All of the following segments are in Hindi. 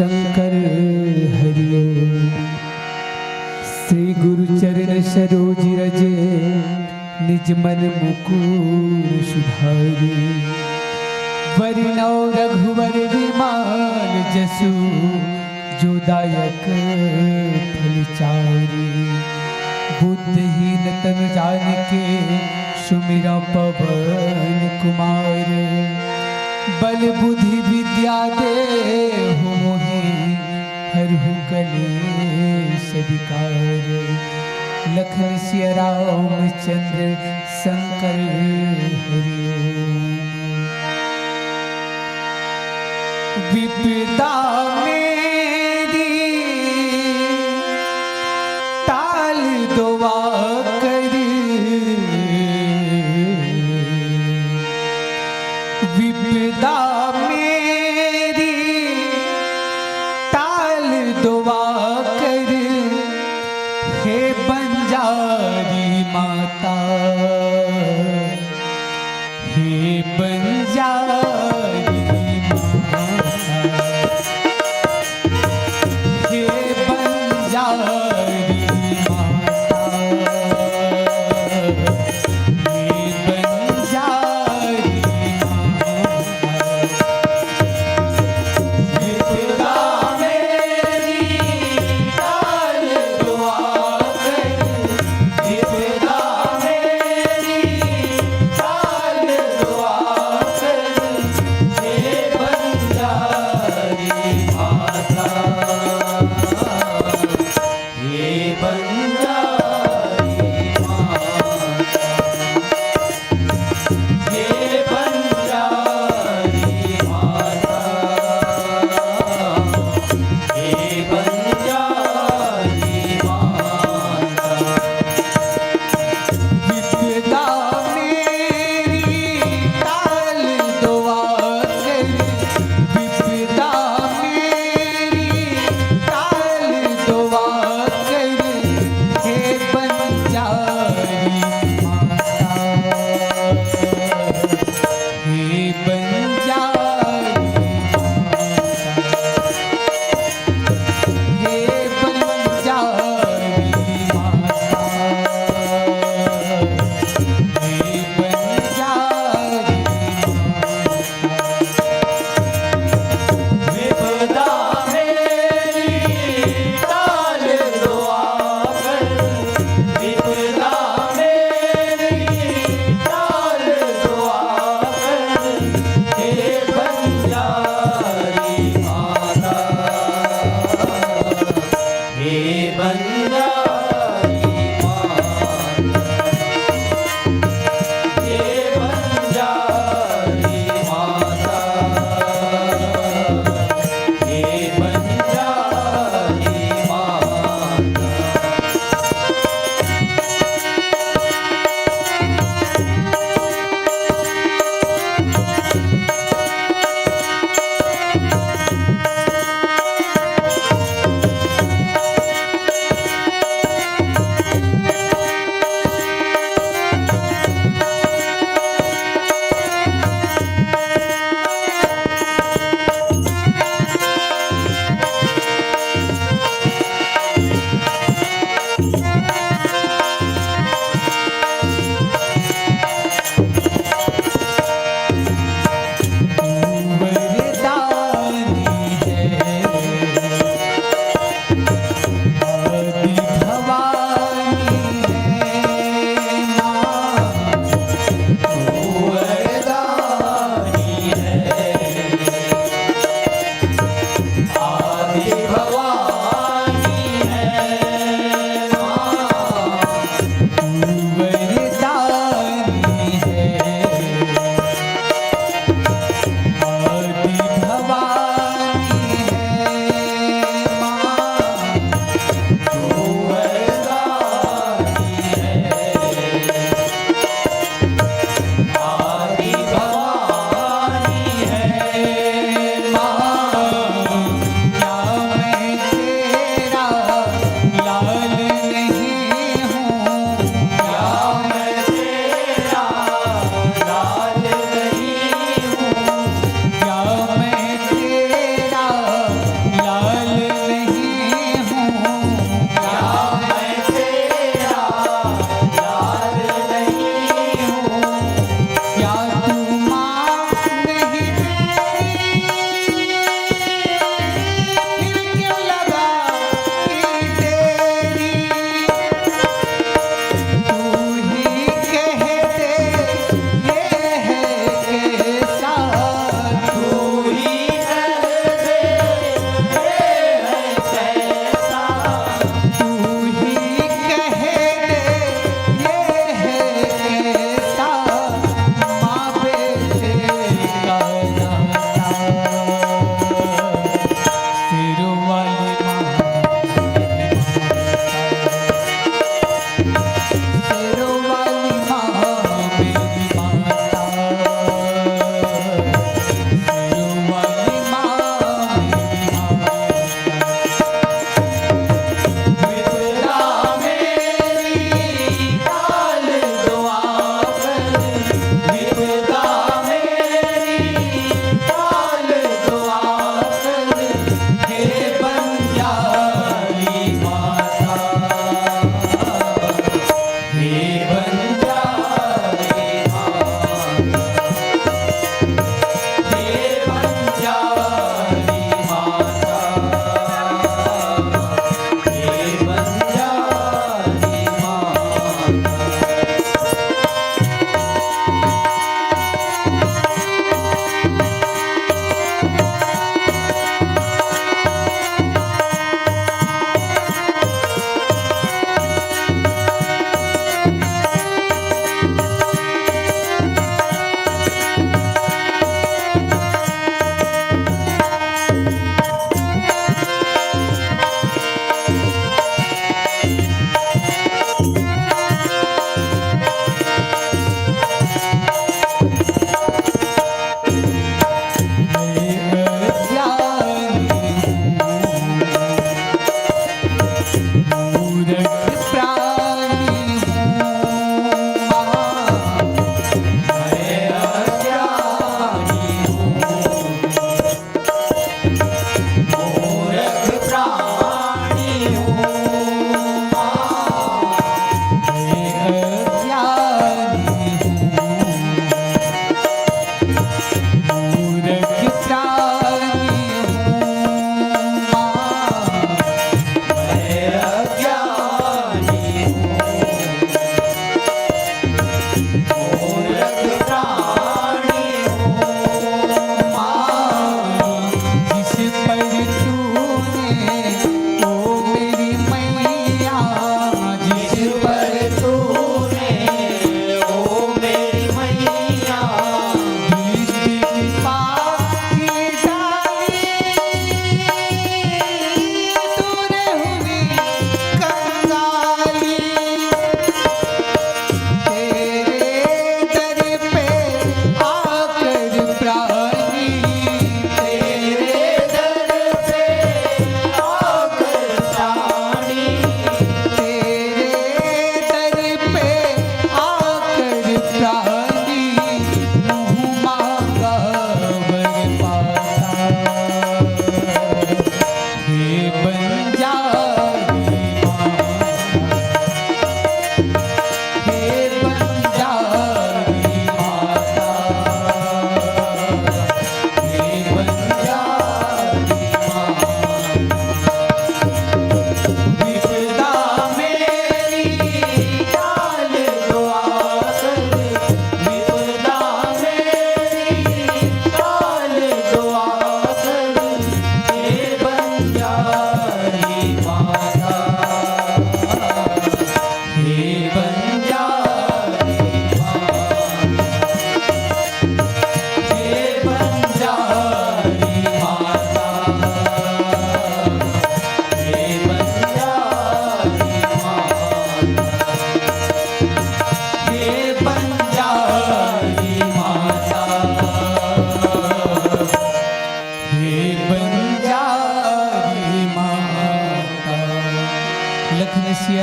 शंकर हरिओ। श्री गुरु चरण सरोज रज निज मन मुकुर सुधारी। वरिणौ रघुवर विमान जसु जो दायक फल चारि। बुद्धिहीन तनु जानिके सुमिरा पवन कुमार। बल बुद्धि विद्या देहु मोहि हरहु कलेश विकार। लखन सिया रामचंद्र शंकर हरिओ। विपदा मेरी टाल दुआ कर। विपदा मेरी टाल दुआ कर। हे बंजारी माता हे बंजारी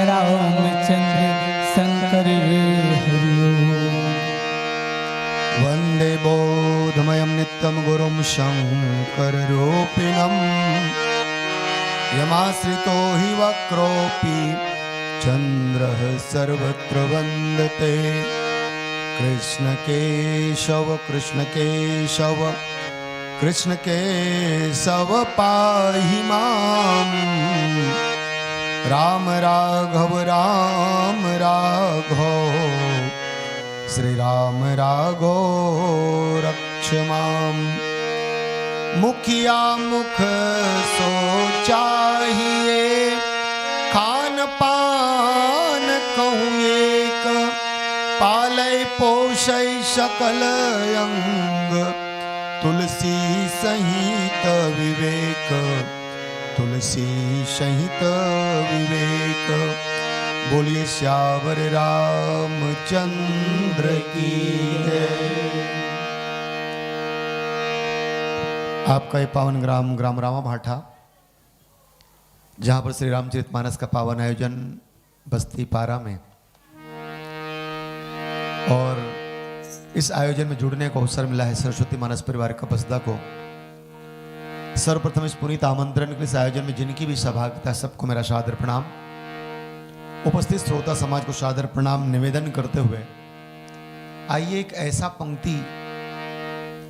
रामचंद्र शंकर हरि ओम। वंदे बोधमयं नित्यं गुरुं शङ्कररूपिणं यमाश्रितो हि वक्रोऽपि चन्द्रः सर्वत्र वन्दते। कृष्ण केशव कृष्ण केशव कृष्ण केशव पाहि मां। राम राघव श्री राम राघो रक्ष माम्। मुखिया मुख सो चाहिए खान पान कहूँ एक। पालय पोषय सकल अंग तुलसी सहित विवेक। तुलसी सहित विवेक। बोलिए श्यावर रामचंद्र की जय। आपका ये पावन ग्राम रामा भाठा, जहां पर श्री रामचरितमानस का पावन आयोजन बस्ती पारा में, और इस आयोजन में जुड़ने का अवसर मिला है सरस्वती मानस परिवार का बसदा को। सर्वप्रथम इस पुनीत आमंत्रण के इस आयोजन में जिनकी भी सहभागिता, सबको मेरा सादर प्रणाम। उपस्थित श्रोता समाज को सादर प्रणाम निवेदन करते हुए आइए एक ऐसा पंक्ति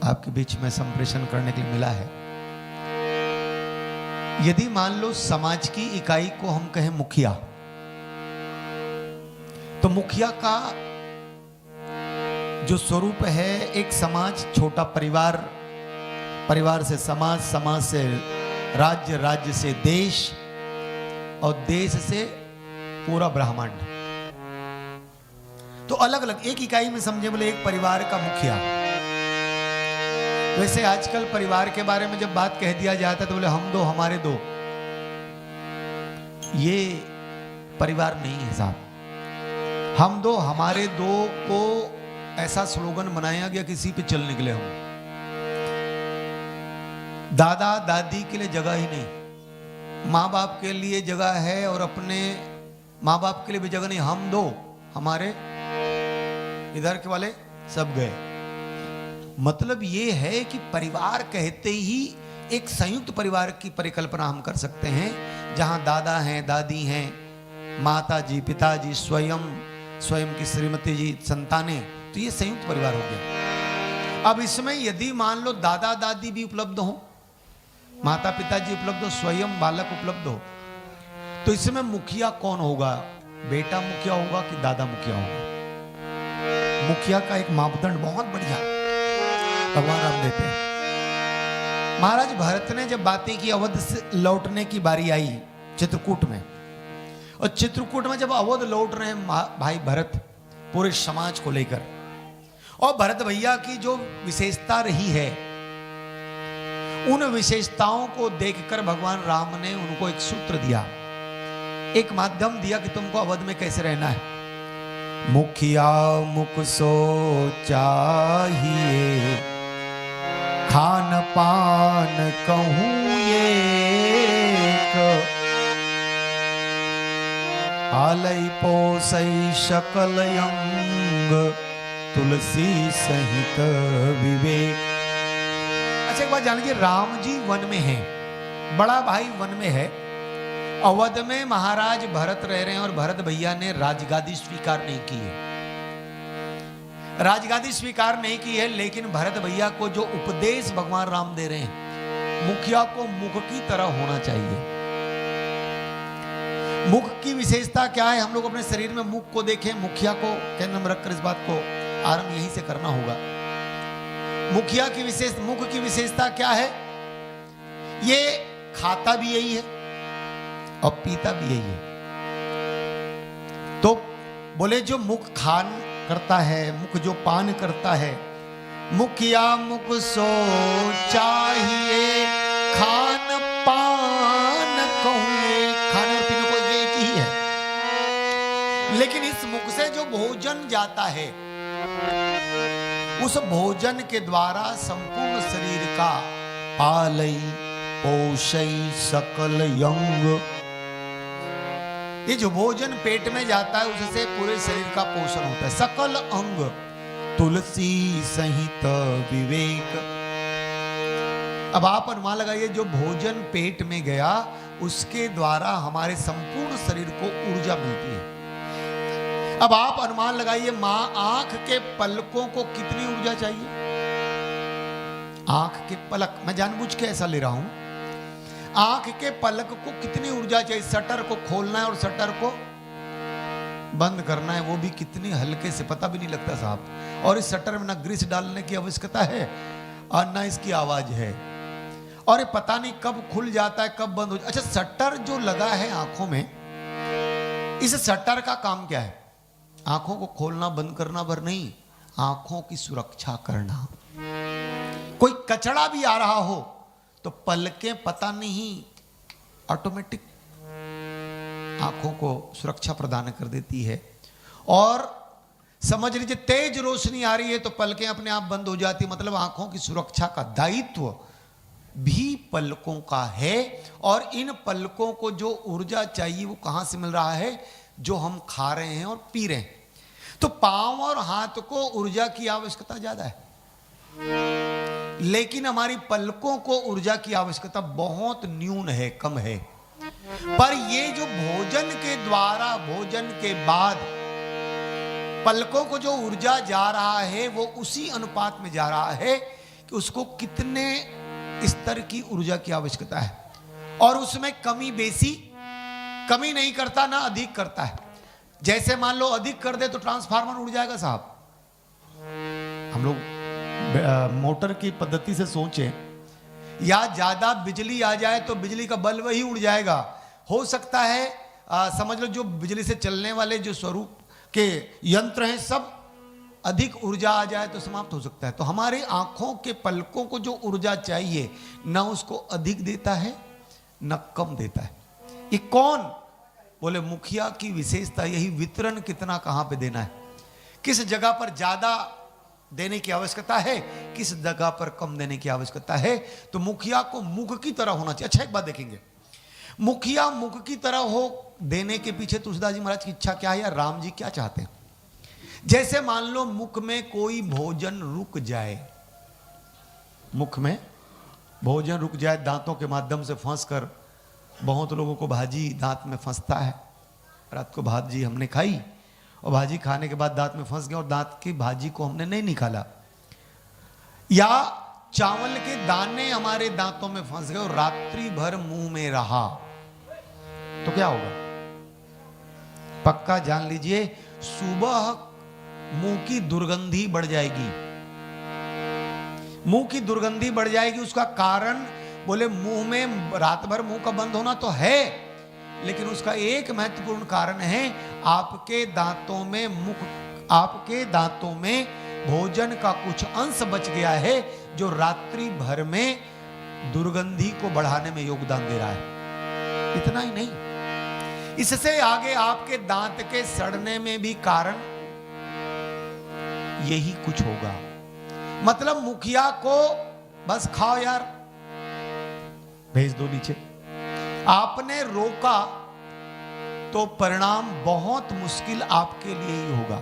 आपके बीच में संप्रेषण करने के लिए मिला है। यदि मान लो समाज की इकाई को हम कहें मुखिया, तो मुखिया का जो स्वरूप है एक समाज, छोटा परिवार, परिवार से समाज, समाज से राज्य, राज्य से देश, और देश से पूरा ब्रह्मांड। तो अलग अलग एक इकाई में समझे बोले एक परिवार का मुखिया। वैसे आजकल परिवार के बारे में जब बात कह दिया जाता है तो बोले हम दो हमारे दो, ये परिवार नहीं है साहब। हम दो हमारे दो को ऐसा स्लोगन बनाया गया, किसी पे चल निकले हम। दादा दादी के लिए जगह ही नहीं, माँ बाप के लिए जगह है और अपने माँ बाप के लिए भी जगह नहीं। हम दो हमारे इधर के वाले सब गए। मतलब ये है कि परिवार कहते ही एक संयुक्त परिवार की परिकल्पना हम कर सकते हैं, जहां दादा हैं, दादी हैं, माता जी, पिताजी, स्वयं की श्रीमती जी, संतानें, तो ये संयुक्त परिवार हो गया। अब इसमें यदि मान लो दादा दादी भी उपलब्ध हो, माता पिताजी उपलब्ध हो, स्वयं बालक उपलब्ध हो, तो इसमें मुखिया कौन होगा? बेटा मुखिया होगा कि दादा मुखिया होगा? मुखिया का एक मापदंड बहुत बढ़िया भगवान राम देते हैं। महाराज भरत ने जब बातें की, अवध से लौटने की बारी आई चित्रकूट में, और चित्रकूट में जब अवध लौट रहे हैं भाई भरत पूरे समाज को लेकर, और भरत भैया की जो विशेषता रही है, उन विशेषताओं को देखकर भगवान राम ने उनको एक सूत्र दिया, एक माध्यम दिया कि तुमको अवध में कैसे रहना है। मुखिया मुख सो चाहिए खान पान कहूँ एक। आलय पोसई सकल अंग तुलसी सहित विवेक। अच्छा एक बात जान लीजिए, राम जी वन में हैं, बड़ा भाई वन में है, अवध में महाराज भरत रह रहे हैं, और भरत भैया ने राजगादी स्वीकार नहीं की है। राजगादी स्वीकार नहीं की है, लेकिन भरत भैया को जो उपदेश भगवान राम दे रहे हैं, मुखिया को मुख की तरह होना चाहिए। मुख की विशेषता क्या है? हम लोग अपने शरीर में मुख को देखें, मुखिया को केंद्र में रखकर इस बात को आरंभ यहीं से करना होगा। मुखिया की मुख की विशेषता क्या है? ये खाता भी यही है और पीता भी यही है। तो बोले जो मुख खान करता है, मुख जो पान करता है, मुखिया मुख सो चाहिए खान पान कहूँ। खाने और पीने को एक ही है, लेकिन इस मुख से जो भोजन जाता है, उस भोजन के द्वारा संपूर्ण शरीर का पालई पोषई सकल यंग, ये जो भोजन पेट में जाता है उससे पूरे शरीर का पोषण होता है। सकल अंग तुलसी सहित विवेक। अब आप अनुमान लगाइए, जो भोजन पेट में गया उसके द्वारा हमारे संपूर्ण शरीर को ऊर्जा मिलती है। अब आप अनुमान लगाइए, मां आंख के पलकों को कितनी ऊर्जा चाहिए? आंख के पलक, मैं जानबूझ के ऐसा ले रहा हूं, आंख के पलक को कितनी ऊर्जा चाहिए? शटर को खोलना है और शटर को बंद करना है, वो भी कितनी हल्के से, पता भी नहीं लगता साहब। और इस शटर में ना ग्रीस डालने की आवश्यकता है और ना इसकी आवाज है, और ये पता नहीं कब खुल जाता है कब बंद हो जाता है। अच्छा, शटर जो लगा है आंखों में, इस शटर का काम क्या है? आंखों को खोलना बंद करना भर नहीं, आंखों की सुरक्षा करना। कोई कचरा भी आ रहा हो तो पलकें पता नहीं ऑटोमेटिक आंखों को सुरक्षा प्रदान कर देती है। और समझ लीजिए तेज रोशनी आ रही है तो पलकें अपने आप बंद हो जाती, मतलब आंखों की सुरक्षा का दायित्व भी पलकों का है। और इन पलकों को जो ऊर्जा चाहिए वो कहां से मिल रहा है? जो हम खा रहे हैं और पी रहे हैं। तो पांव और हाथ को ऊर्जा की आवश्यकता ज्यादा है, लेकिन हमारी पलकों को ऊर्जा की आवश्यकता बहुत न्यून है, कम है। पर ये जो भोजन के द्वारा, भोजन के बाद पलकों को जो ऊर्जा जा रहा है वो उसी अनुपात में जा रहा है कि उसको कितने स्तर की ऊर्जा की आवश्यकता है, और उसमें कमी बेसी कमी नहीं करता ना अधिक करता है। जैसे मान लो अधिक कर दे तो ट्रांसफार्मर उड़ जाएगा साहब। हम लोग मोटर की पद्धति से सोचें, या ज्यादा बिजली आ जाए तो बिजली का बल्ब ही उड़ जाएगा। हो सकता है समझ लो जो बिजली से चलने वाले जो स्वरूप के यंत्र हैं सब अधिक ऊर्जा आ जाए तो समाप्त हो सकता है। तो हमारे आंखों के पलकों को जो ऊर्जा चाहिए ना उसको अधिक देता है ना कम देता है। ये कौन? बोले मुखिया की विशेषता यही, वितरण कितना कहां पे देना है, किस जगह पर ज्यादा देने की आवश्यकता है, किस जगह पर कम देने की आवश्यकता है। तो मुखिया को मुख की तरह होना चाहिए। अच्छा एक बात देखेंगे, मुखिया मुख की तरह हो देने के पीछे तुलसीदास जी महाराज की इच्छा क्या है या राम जी क्या चाहते हैं? जैसे मान लो मुख में कोई भोजन रुक जाए, मुख में भोजन रुक जाए, दांतों के माध्यम से फंस कर, बहुत लोगों को भाजी दांत में फंसता है। रात को भाजी हमने खाई और भाजी खाने के बाद दांत में फंस गया और दांत की भाजी को हमने नहीं निकाला, या चावल के दाने हमारे दांतों में फंस गए और रात्रि भर मुंह में रहा, तो क्या होगा? पक्का जान लीजिए, सुबह मुंह की दुर्गंधी बढ़ जाएगी। मुंह की दुर्गंधी बढ़ जाएगी। उसका कारण बोले मुंह में रात भर मुंह का बंद होना तो है, लेकिन उसका एक महत्वपूर्ण कारण है आपके दांतों में आपके दांतों में भोजन का कुछ अंश बच गया है जो रात्रि भर में दुर्गंधी को बढ़ाने में योगदान दे रहा है। इतना ही नहीं, इससे आगे आपके दांत के सड़ने में भी कारण यही कुछ होगा। मतलब मुखिया को बस खाओ यार, भेज दो नीचे, आपने रोका तो परिणाम बहुत मुश्किल आपके लिए ही होगा।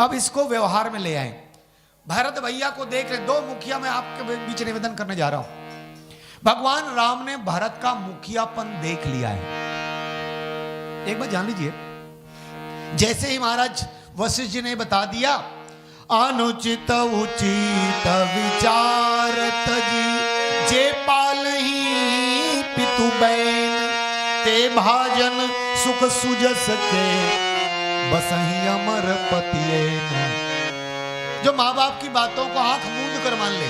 अब इसको व्यवहार में ले आए। भरत भैया को देख रहे, दो मुखिया मैं आपके बीच निवेदन करने जा रहा हूं। भगवान राम ने भरत का मुखियापन देख लिया है। एक बात जान लीजिए, जैसे ही महाराज वशिष्ठ जी ने बता दिया, अनुचित उचित विचार तजी जे पालही पितु बैन ते भाजन सुख सुजस के बसही अमर पतियेन। जो माँ बाप की बातों को आंख मूंद कर मान ले,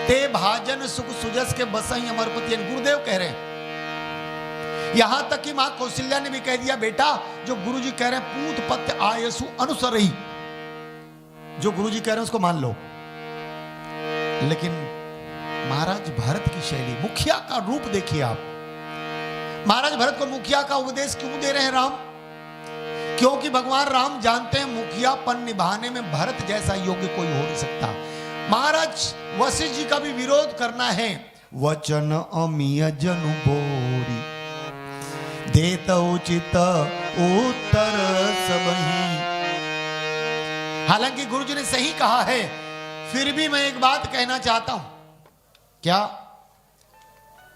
ते भाजन सुख सुजस के बसही अमर पतियेन, गुरुदेव कह रहे हैं। यहां तक कि मां कौशल्या ने भी कह दिया, बेटा जो गुरुजी कह रहे हैं पूत पत्य आयसु अनुसरही, जो गुरुजी कह रहे हैं उसको मान लो। लेकिन महाराज भरत की शैली, मुखिया का रूप देखिए आप। महाराज भरत को मुखिया का उपदेश क्यों दे रहे हैं राम? क्योंकि भगवान राम जानते हैं मुखियापन निभाने में भरत जैसा योग्य कोई हो नहीं सकता। महाराज वशिष्ठ जी का भी विरोध करना है। वचन अमीय जनु बोरी देत उचित उत्तर सबही। हालांकि गुरुजी ने सही कहा है, फिर भी मैं एक बात कहना चाहता हूं। क्या?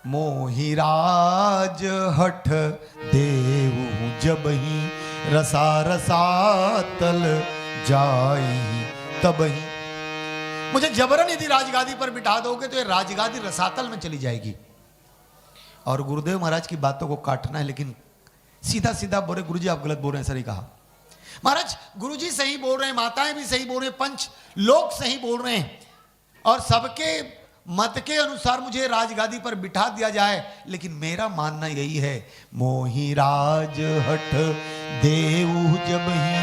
मोहि राज हठ देवु जबहि, रसा रसातल जाई तबही। मुझे जबरन यदि राजगादी पर बिठा दोगे तो ये राजगादी रसातल में चली जाएगी। और गुरुदेव महाराज की बातों को काटना है, लेकिन सीधा सीधा बोले गुरुजी आप गलत बोल रहे हैं, सर कहा। महाराज गुरुजी सही बोल रहे हैं, माताएं भी सही बोल रहे हैं, पंच लोग सही बोल रहे हैं, और सबके मत के अनुसार मुझे राजगादी पर बिठा दिया जाए, लेकिन मेरा मानना यही है, मोहि राज हठ देवु जबहि,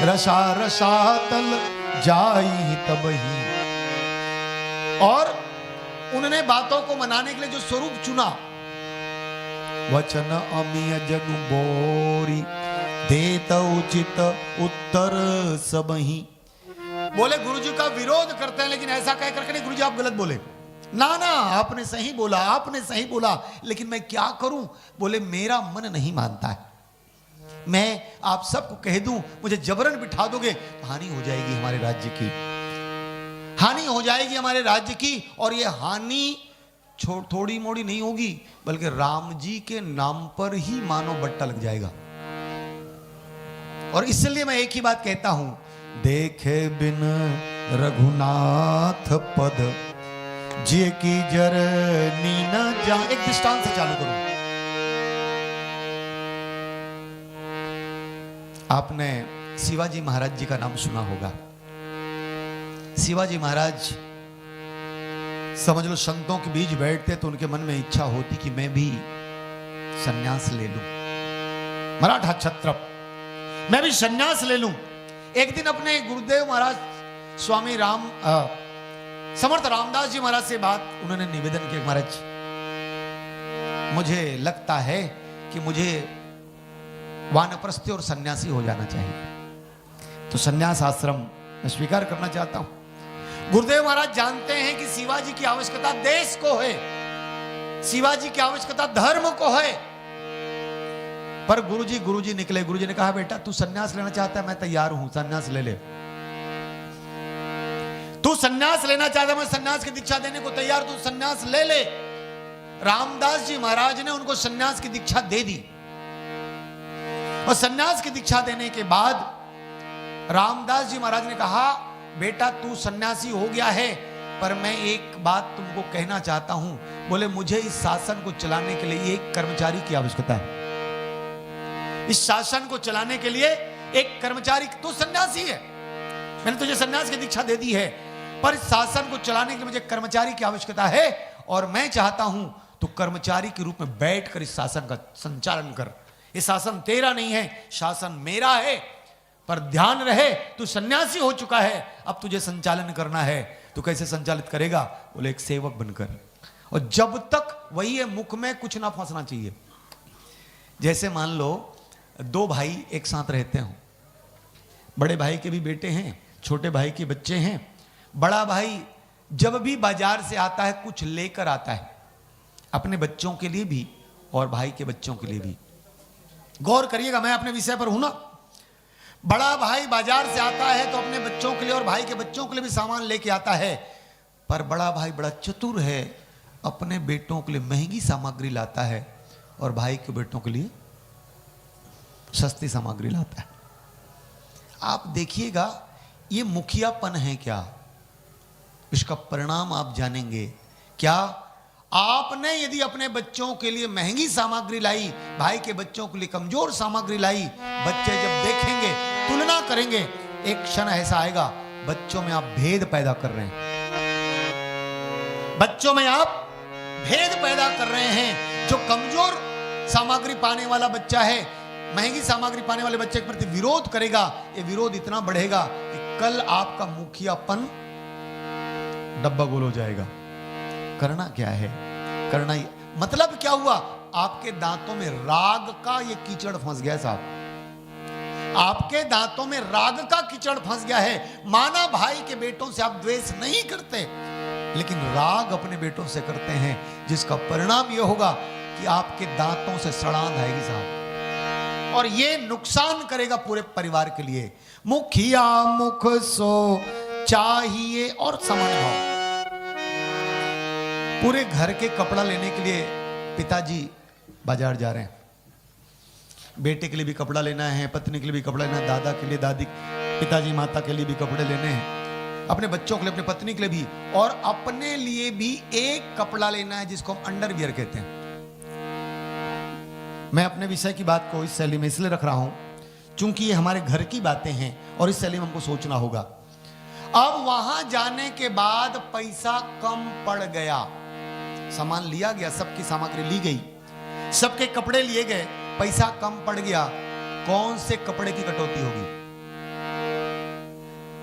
रसा रसातल जाई तबही। और उन्होंने बातों को मनाने के लिए जो स्वरूप चुना, वचन अमिय जनु बोरी, देत उचित उत्तर सबही। बोले गुरुजी का विरोध करते हैं, लेकिन ऐसा कह करके नहीं गुरुजी आप गलत बोले, ना ना आपने सही बोला, आपने सही बोला, लेकिन मैं क्या करूं? बोले मेरा मन नहीं मानता है, मैं आप सबको कह दूं, मुझे जबरन बिठा दोगे तो हानि हो जाएगी हमारे राज्य की, हानि हो जाएगी हमारे राज्य की। और ये हानि थोड़ी मोड़ी नहीं होगी, बल्कि राम जी के नाम पर ही मानो बट्टा लग जाएगा। और इसलिए मैं एक ही बात कहता हूं, देखे बिन रघुनाथ पद, जे की जरनी न जा। एक दृष्टांत से चालू करूं। आपने शिवाजी महाराज जी का नाम सुना होगा। शिवाजी महाराज समझ लो संतों के बीच बैठते तो उनके मन में इच्छा होती कि मैं भी सन्यास ले लूं, मराठा क्षत्रप, मैं भी सन्यास ले लूं। एक दिन अपने गुरुदेव महाराज स्वामी समर्थ रामदास जी महाराज से बात उन्होंने निवेदन किया, महाराज मुझे लगता है कि मुझे वानप्रस्थी और सन्यासी हो जाना चाहिए, तो सन्यास आश्रम मैं स्वीकार करना चाहता हूं। गुरुदेव महाराज जानते हैं कि शिवाजी की आवश्यकता देश को है, शिवाजी की आवश्यकता धर्म को है, पर गुरुजी निकले। गुरुजी ने कहा बेटा तू सन्यास लेना चाहता है, मैं तैयार हूं, सन्यास ले ले। तू सन्यास लेना चाहता है, मैं सन्यास की दीक्षा देने को तैयार, तू सन्यास ले ले। रामदास जी महाराज ने उनको सन्यास की दीक्षा दे दी, और सन्यास की दीक्षा देने के बाद रामदास जी महाराज ने कहा बेटा तू सन्यासी हो गया है, पर मैं एक बात तुमको कहना चाहता हूं। बोले मुझे इस शासन को चलाने के लिए एक कर्मचारी की आवश्यकता है, इस शासन को चलाने के लिए एक कर्मचारी। तू सन्यासी है, मैंने तुझे सन्यास की दीक्षा दे दी है, पर इस शासन को चलाने के लिए मुझे कर्मचारी की आवश्यकता है, और मैं चाहता हूं तू कर्मचारी के रूप में बैठकर इस शासन का संचालन कर। ये शासन तेरा नहीं है, शासन मेरा है, पर ध्यान रहे तू सन्यासी हो चुका है, अब तुझे संचालन करना है। तू कैसे संचालित करेगा? बोले एक सेवक बनकर, और जब तक वही है, मुख में कुछ ना फंसना चाहिए। जैसे मान लो दो भाई एक साथ रहते हो, बड़े भाई के भी बेटे हैं, छोटे भाई के बच्चे हैं। बड़ा भाई जब भी बाजार से आता है कुछ लेकर आता है, अपने बच्चों के लिए भी और भाई के बच्चों के लिए भी। गौर करिएगा, मैं अपने विषय पर हूं ना। बड़ा भाई बाजार से आता है तो अपने बच्चों के लिए और भाई के बच्चों के लिए भी सामान लेके आता है, पर बड़ा भाई बड़ा चतुर है, अपने बेटों के लिए महंगी सामग्री लाता है और भाई के बेटों के लिए सस्ती सामग्री लाता है। आप देखिएगा ये मुखियापन है क्या, इसका परिणाम आप जानेंगे। क्या आपने यदि अपने बच्चों के लिए महंगी सामग्री लाई, भाई के बच्चों के लिए कमजोर सामग्री लाई, बच्चे जब देखेंगे तुलना करेंगे, एक क्षण ऐसा आएगा बच्चों में आप भेद पैदा कर रहे हैं, बच्चों में आप भेद पैदा कर रहे हैं। जो कमजोर सामग्री पाने वाला बच्चा है, महंगी सामग्री पाने वाले बच्चे के प्रति विरोध करेगा, ये विरोध इतना बढ़ेगा कि कल आपका मुखियापन डब्बा गोल हो जाएगा। करना क्या है? करना ही मतलब क्या हुआ? आपके दांतों में राग का ये कीचड़ फंस गया साहब, आपके दांतों में राग का कीचड़ फंस गया है। माना भाई के बेटों से आप द्वेष नहीं करते, लेकिन राग अपने बेटों से करते हैं, जिसका परिणाम यह होगा कि आपके दांतों से सड़ांध आएगी साहब, और ये नुकसान करेगा पूरे परिवार के लिए। मुखिया मुख सो चाहिए और समान भाव। पूरे घर के कपड़ा लेने के लिए पिताजी बाजार जा रहे हैं, बेटे के लिए भी कपड़ा लेना है, पत्नी के लिए भी कपड़ा लेना है, दादा के लिए, दादी, पिताजी माता के लिए भी कपड़े लेने हैं, अपने बच्चों के लिए, अपनी पत्नी के लिए भी, और अपने लिए भी एक कपड़ा लेना है जिसको हम अंडरवियर कहते हैं। मैं अपने विषय की बात को इस शैली में इसलिए रख रहा हूं क्योंकि ये हमारे घर की बातें हैं और इस शैली में हमको सोचना होगा। अब वहां जाने के बाद पैसा कम पड़ गया, सामान लिया गया, सबकी सामग्री ली गई, सबके कपड़े लिए गए, पैसा कम पड़ गया, कौन से कपड़े की कटौती होगी?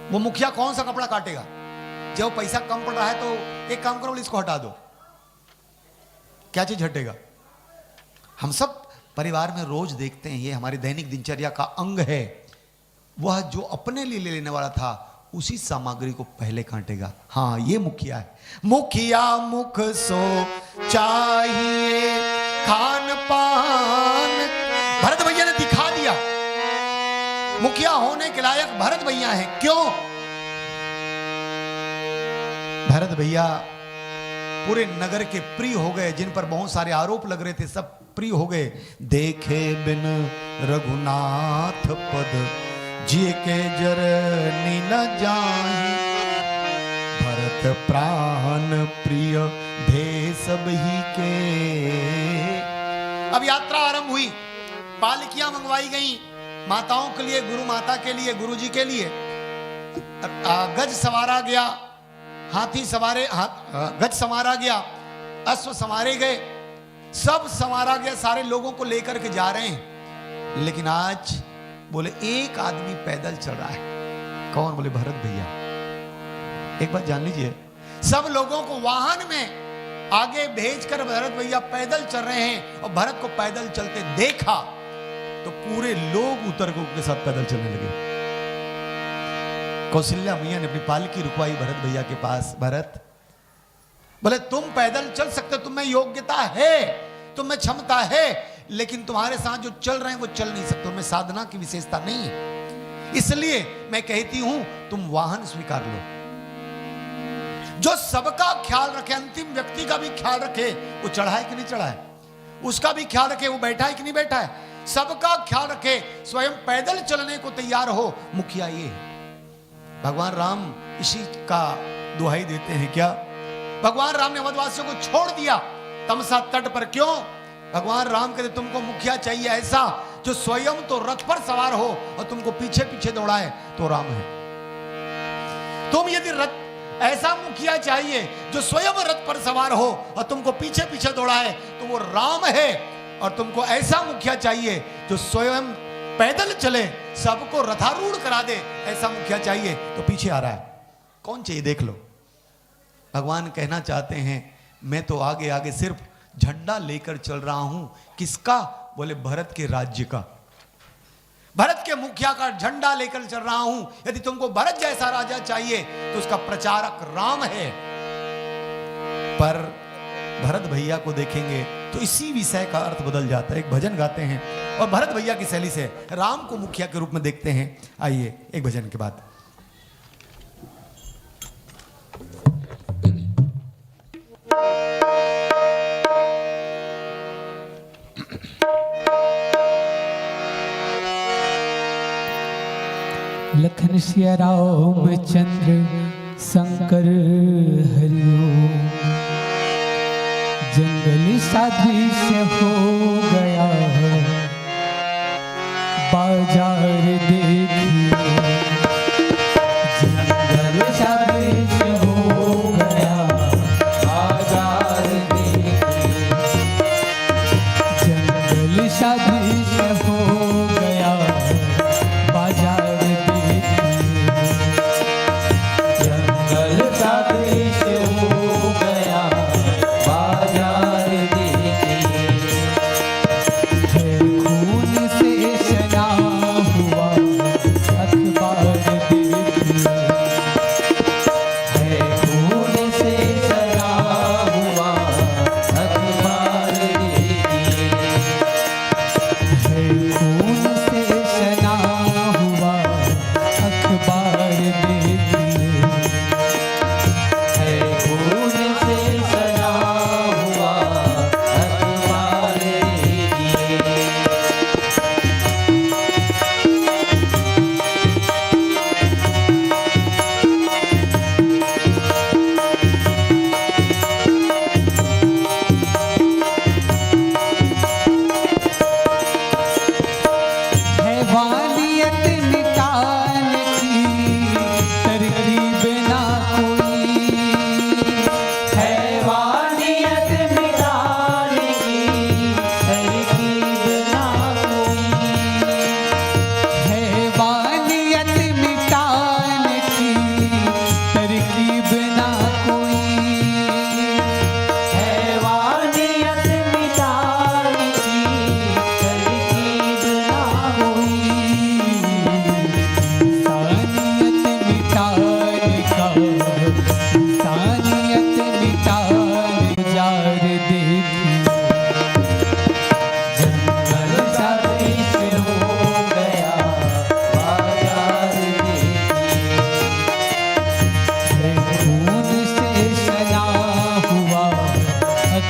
वो मुखिया कौन सा कपड़ा काटेगा? जब पैसा कम पड़ रहा है तो एक काम करो, इसको हटा दो। क्या चीज हटेगा? हम सब परिवार में रोज देखते हैं, ये हमारी दैनिक दिनचर्या का अंग है। वह जो अपने लिए ले लेने वाला था उसी सामग्री को पहले काटेगा। हाँ, ये मुखिया है। मुखिया मुख सो चाहिए खान पान। भरत भैया ने दिखा दिया मुखिया होने के लायक भरत भैया है। क्यों? भरत भैया पूरे नगर के प्रिय हो गए, जिन पर बहुत सारे आरोप लग रहे थे सब प्रिय हो गए। देखे बिन रघुनाथ पद जिए के जरनी न जाहि, भरत प्राण प्रिय भे सब ही के। अब यात्रा आरंभ हुई, पालकियां मंगवाई गई माताओं के लिए, गुरु माता के लिए, गुरु जी के लिए। गज सवारा गया, हाथी सवारे, गज संवारा गया, अश्व संवारे गए, सब संवारा गया, सारे लोगों को लेकर के जा रहे हैं। लेकिन आज बोले एक आदमी पैदल चल रहा है। कौन? बोले भरत भैया। एक बात जान लीजिए, सब लोगों को वाहन में आगे भेजकर भरत भैया पैदल चल रहे हैं, और भरत को पैदल चलते देखा तो पूरे लोग उतर के उनके साथ पैदल चलने लगे। कौशल्या मैया ने अपनी पालकी रुकवाई भरत भैया के पास। भरत बोले तुम पैदल चल सकते, तुम में योग्यता है, तुम में क्षमता है, लेकिन तुम्हारे साथ जो चल रहे हैं वो चल नहीं सकते, उनमें साधना की विशेषता नहीं है। इसलिए मैं कहती हूं तुम वाहन स्वीकार लो, जो सबका ख्याल रखे, अंतिम व्यक्ति का भी ख्याल रखे, वो चढ़ा है कि नहीं चढ़ा है, उसका भी ख्याल रखे, वो बैठा है कि नहीं बैठा है, सबका ख्याल रखे, स्वयं पैदल चलने को तैयार हो। मुखिया ये है। भगवान राम इसी का दुहाई देते हैं। क्या? भगवान राम ने अवधवासियों को छोड़ दिया तमसा तट पर। क्यों? भगवान राम कहते तुमको मुखिया चाहिए ऐसा जो स्वयं तो रथ पर सवार हो और तुमको पीछे पीछे दौड़ाए, तो राम है। तुम यदि रथ ऐसा मुखिया चाहिए जो स्वयं रथ पर सवार हो और तुमको पीछे पीछे दौड़ाए, तो वो राम है। और तुमको ऐसा मुखिया चाहिए जो स्वयं पैदल चले, सबको रथारूढ़ करा दे, ऐसा मुखिया चाहिए, तो पीछे आ रहा है। कौन चाहिए? देख लो। भगवान कहना चाहते हैं मैं तो आगे आगे सिर्फ झंडा लेकर चल रहा हूं। किसका? बोले भरत के राज्य का, भरत के मुखिया का झंडा लेकर चल रहा हूं। यदि तुमको भरत जैसा राजा चाहिए तो उसका प्रचारक राम है। पर भरत भैया को देखेंगे तो इसी विषय का अर्थ बदल जाता है। एक भजन गाते हैं और भरत भैया की शैली से राम को मुखिया के रूप में देखते हैं। आइए एक भजन के बाद। लखन सिया राम चंद्र शंकर हरिओम। जंगल सादृश हो गया बाजार देखिए, जंगल सादृश हो गया बाजार देखिए, जंगल सादृश हो गया बाजार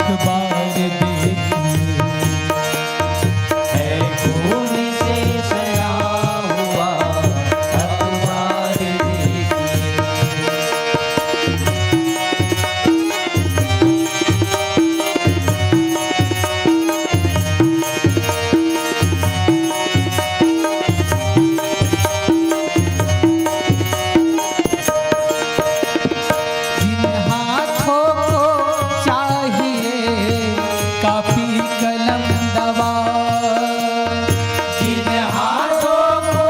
अखबार देखिए। है खून से सना हुआ अखबार देखिए। जिन हाथों को चाहिए कापी कलम दवा, जिन हाथों को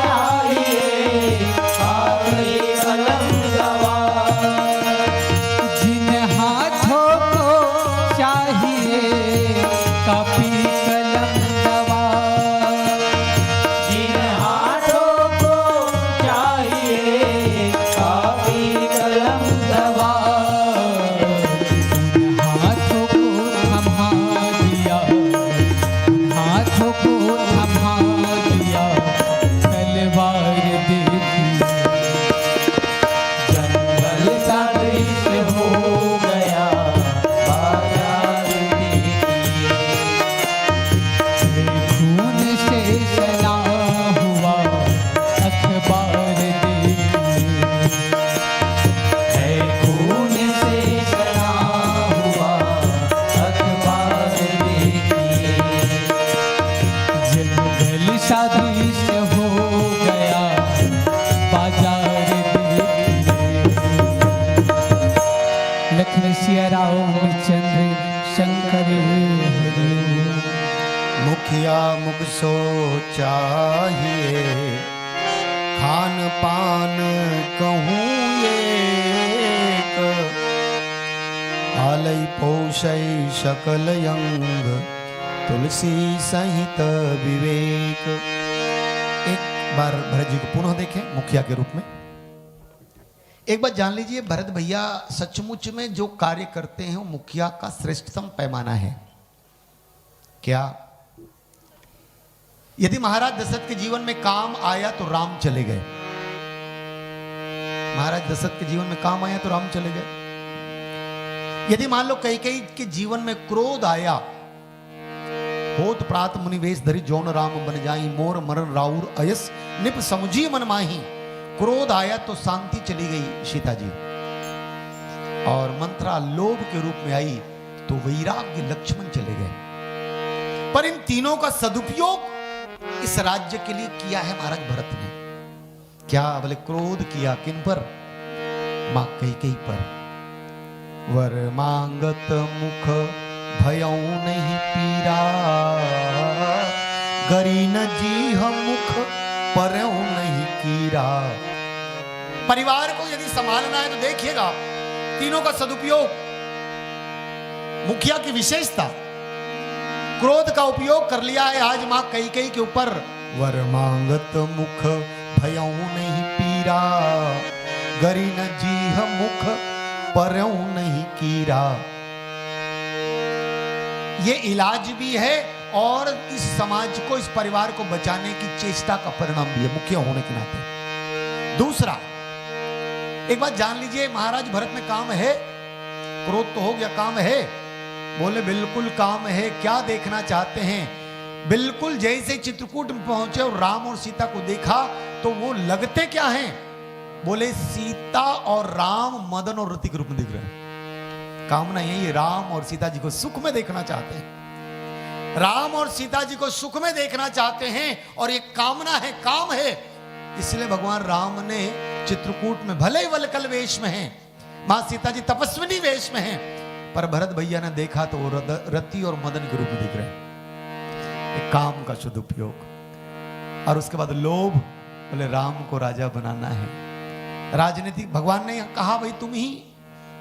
चाहिए कापी कलम दवा। जिन हाथों को चाहिए कापी कलम दवा, जिन हाथों को चाहिए कापी कलम दवा। उन हाथों को थमा दिया, उन हाथों को थमा दिया तलवार देखिए। जंगल सा दृश्य हो गया बाजार देखिए। खून से सना हुआ अखबार देखिए। है खून से सना हुआ अखबार देखिए। जंगल सा दृश्य हो गया बाजार देखिए। लखन सिया राम चंद्र शंकर हरि। मुखिया मुख सो चाहिए खान पान कहूँ एक, आलय पोषय सकल अंग तुलसी सहित विवेक। एक बार भरत जी को पुनः देखें मुखिया के रूप में। एक बात जान लीजिए, भरत भैया सचमुच में जो कार्य करते हैं वो मुखिया का श्रेष्ठतम पैमाना है। क्या? यदि महाराज दशरथ के जीवन में काम आया तो राम चले गए। महाराज दशरथ के जीवन में काम आया तो राम चले गए। यदि मान लो कैकेयी के जीवन में क्रोध आया, होत प्रात मुनिवेश धरि जौन राम बन जाई, मोर मरण राउर अयस निप समुझी मन माही। क्रोध आया तो शांति चली गई सीता जी, और मंत्रा लोभ के रूप में आई तो वैराग्य लक्ष्मण चले गए। पर इन तीनों का सदुपयोग इस राज्य के लिए किया है महाराज भरत ने। क्या? बोले क्रोध किया किन पर? मां कैकेयी पर। वर मांगत मुख भयऊ नहीं पीरा, गरी न जी हम मुख परऊ नहीं कीरा। परिवार को यदि संभालना है तो देखिएगा तीनों का सदुपयोग। मुखिया की विशेषता, क्रोध का उपयोग कर लिया है आज मां कैकेयी के ऊपर। वर मांगत मुख भयऊ नहीं पीरा, गरी न जीह मुख परऊ नहीं कीरा। ये इलाज भी है और इस समाज को, इस परिवार को बचाने की चेष्टा का परिणाम भी है मुखिया होने के नाते। दूसरा, एक बात जान लीजिए, महाराज भरत में काम है। क्रोध तो हो गया, काम है। बोले बिल्कुल काम है। क्या देखना चाहते हैं? बिल्कुल जैसे चित्रकूट में पहुंचे और राम और सीता को देखा तो वो लगते क्या हैं? बोले सीता और राम मदन और रति के रूप में दिख रहे हैं। कामना यही है, राम और सीता जी को सुख में देखना चाहते हैं। राम और सीता जी को सुख में देखना चाहते हैं और ये कामना है, काम है। इसलिए भगवान राम ने चित्रकूट में भले ही वलकल वेश में हैं, मां सीता जी तपस्विनी वेश में हैं, पर भरत भैया ने देखा तो वो रति और मदन के रूप में दिख रहे हैं। एक काम का सदुपयोग। और उसके बाद लोभ, बोले राम को राजा बनाना है। राजनीति, भगवान ने कहा भाई तुम ही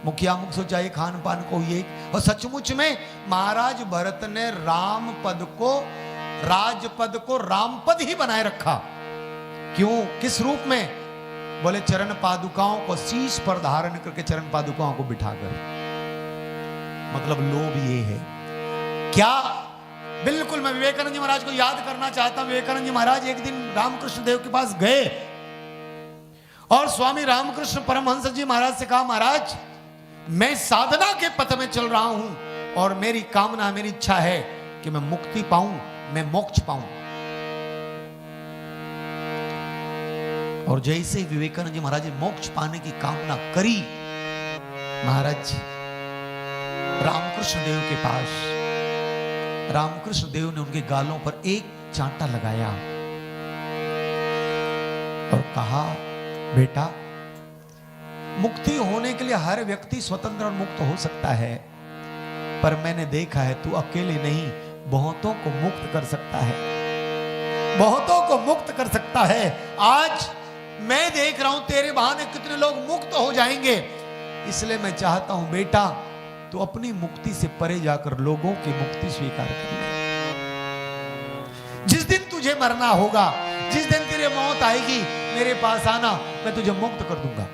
मुखिया मुख सोचाइए, खान पान को ये। और सचमुच में महाराज भरत ने राम पद को, राजपद को रामपद ही बनाए रखा। क्यों? किस रूप में? बोले चरण पादुकाओं को शीश पर धारण करके चरण पादुकाओं को बिठाकर। मतलब लोभ ये है। क्या? बिल्कुल मैं विवेकानंद जी महाराज को याद करना चाहता हूं। विवेकानंद जी महाराज एक दिन रामकृष्ण देव के पास गए और स्वामी रामकृष्ण परमहंस जी महाराज से कहा, महाराज मैं साधना के पथ में चल रहा हूं और मेरी कामना, मेरी इच्छा है कि मैं मुक्ति पाऊं, मैं मोक्ष पाऊं। और जैसे विवेकानंद जी महाराज ने मोक्ष पाने की कामना करी, महाराज रामकृष्ण देव के पास, रामकृष्ण देव ने उनके गालों पर एक चांटा लगाया और कहा, बेटा, मुक्ति होने के लिए हर व्यक्ति स्वतंत्र और मुक्त हो सकता है, पर मैंने देखा है तू अकेले नहीं, बहुतों को मुक्त कर सकता है, बहुतों को मुक्त कर सकता है। आज मैं देख रहा हूं तेरे बहाने कितने लोग मुक्त हो जाएंगे, इसलिए मैं चाहता हूं बेटा तू अपनी मुक्ति से परे जाकर लोगों की मुक्ति स्वीकार कर ले। जिस दिन तुझे मरना होगा, जिस दिन तेरी मौत आएगी, मेरे पास आना, मैं तुझे मुक्त कर दूंगा।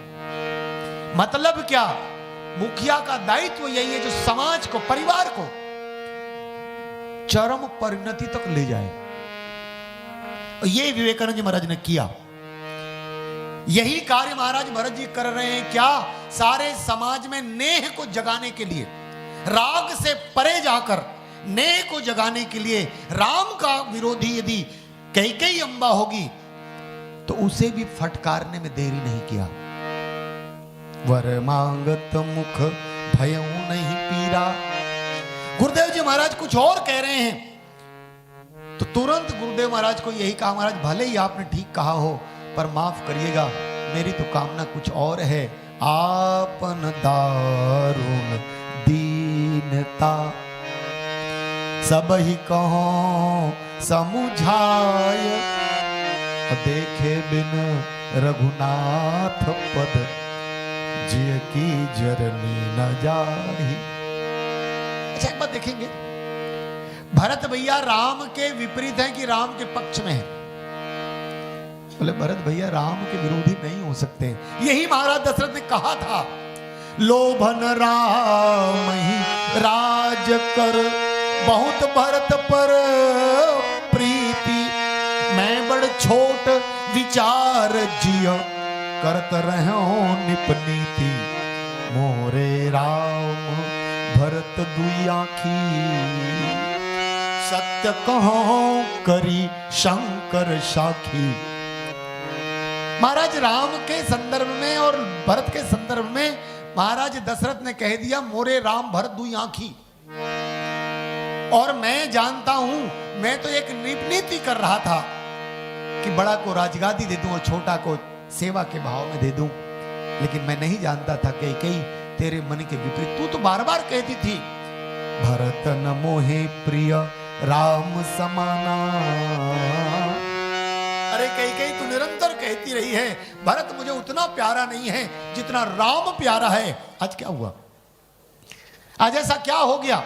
मतलब क्या? मुखिया का दायित्व यही है जो समाज को, परिवार को चरम परिणति तक ले जाए। और ये विवेकानंद जी महाराज ने किया। यही कार्य महाराज भरत जी कर रहे हैं। क्या? सारे समाज में नेह को जगाने के लिए, राग से परे जाकर नेह को जगाने के लिए, राम का विरोधी यदि कैकेयी अम्बा होगी तो उसे भी फटकारने में देरी नहीं किया। वर मांगत मुख भयऊ नहीं पीरा। गुरुदेव जी महाराज कुछ और कह रहे हैं तो तुरंत गुरुदेव महाराज को यही कहा, महाराज भले ही आपने ठीक कहा हो, पर माफ करिएगा, मेरी तो कामना कुछ और है। आपन दारुण दीनता सब ही कहो समुझाय, देखे बिन रघुनाथ पद जिय की जरनी न जाही। अच्छा एक बात देखेंगे, भरत भैया राम के विपरीत हैं कि राम के पक्ष में है? बोले भरत भैया राम के विरोधी नहीं हो सकते। यही महाराज दशरथ ने कहा था, लोभन राम ही राज कर, बहुत भरत पर प्रीति, मैं बड़ छोट विचार जिय, करत रहो निपनीति, मोरे राम भरत दुई आँखी, सत्य कहो करी शंकर साखी। महाराज राम के संदर्भ में और भरत के संदर्भ में महाराज दशरथ ने कह दिया, मोरे राम भरत दुई आँखी। और मैं जानता हूं, मैं तो एक नीति कर रहा था कि बड़ा को राजगादी दे दूं और छोटा को सेवा के भाव में दे दूं, लेकिन मैं नहीं जानता था कि कई तेरे मन के विपरीत। तू तो बार बार कहती थी, भरत न मोहे प्रिय राम समाना। अरे कई तू निरंतर कहती रही है, भरत मुझे उतना प्यारा नहीं है जितना राम प्यारा है। आज क्या हुआ? आज ऐसा क्या हो गया?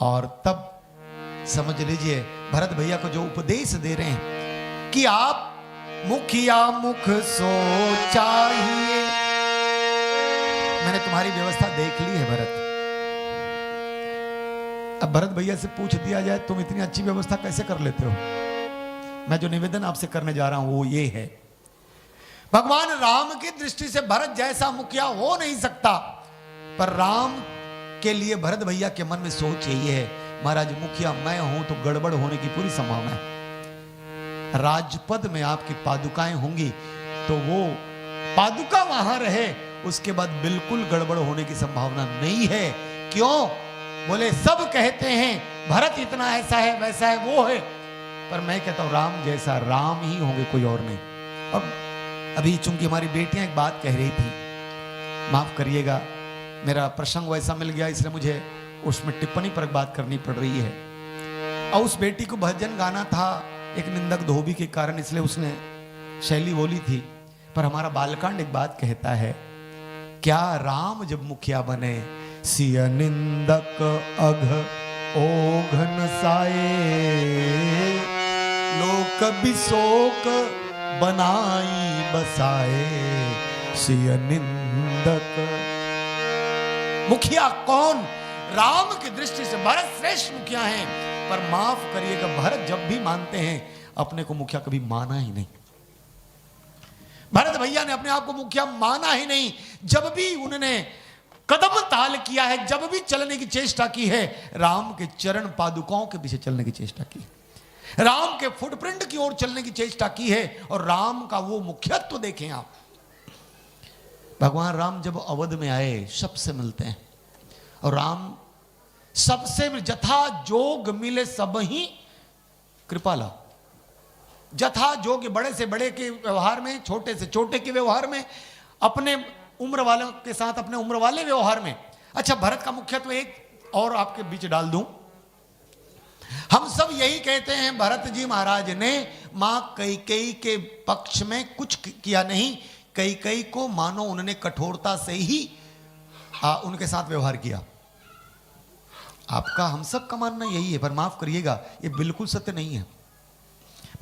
और तब समझ लीजिए भरत भैया को जो उपदेश दे रहे हैं कि आप मुखिया मुख सो चाहिए। मैंने तुम्हारी व्यवस्था देख ली है भरत। अब भरत भैया से पूछ दिया जाए, तुम इतनी अच्छी व्यवस्था कैसे कर लेते हो? मैं जो निवेदन आपसे करने जा रहा हूं वो ये है, भगवान राम की दृष्टि से भरत जैसा मुखिया हो नहीं सकता, पर राम के लिए भरत भैया के मन में सोच यही है, महाराज मुखिया मैं हूं तो गड़बड़ होने की पूरी संभावना है। राजपद में आपकी पादुकाएं होंगी तो वो पादुका वहां रहे, उसके बाद बिल्कुल गड़बड़ होने की संभावना नहीं है। क्यों? बोले सब कहते हैं भरत इतना ऐसा है वैसा है वो है, पर मैं कहता हूं राम जैसा राम ही होंगे, कोई और नहीं। अब अभी चूंकि हमारी बेटियां एक बात कह रही थी, माफ करिएगा मेरा प्रसंग वैसा मिल गया इसलिए मुझे उसमें टिप्पणी पर बात करनी पड़ रही है। और उस बेटी को भजन गाना था एक निंदक धोबी के कारण, इसलिए उसने शैली बोली थी। पर हमारा बालकांड एक बात कहता है, क्या राम जब मुखिया बने, सिय निंदक अघ ओघन साए, लोक बिशोक बनाई बसाए, सिय निंदक। मुखिया कौन? राम की दृष्टि से भरत श्रेष्ठ मुखिया हैं, पर माफ करिएगा भरत जब भी मानते हैं अपने को मुखिया कभी माना ही नहीं। भरत भैया ने अपने आप को मुखिया माना ही नहीं। जब भी उन्होंने कदम ताल किया है, जब भी चलने की चेष्टा की है राम के चरण पादुकाओं के पीछे चलने की चेष्टा की है, राम के फुटप्रिंट की ओर चलने की चेष्टा की है। और राम का वो मुख्यत्व देखें आप, भगवान राम जब अवध में आए सबसे मिलते हैं और राम सबसे जथा जोग मिले सब ही कृपाला। जथा जोग, बड़े से बड़े के व्यवहार में, छोटे से छोटे के व्यवहार में, अपने उम्र वालों के साथ अपने उम्र वाले व्यवहार में। अच्छा, भरत का मुख्यत्व एक और आपके बीच डाल दूं, हम सब यही कहते हैं भरत जी महाराज ने मां कैकेयी के पक्ष में कुछ किया नहीं, कैकेयी को मानो उन्होंने कठोरता से ही उनके साथ व्यवहार किया। आपका हम सब का मानना यही है, पर माफ करिएगा ये बिल्कुल सत्य नहीं है।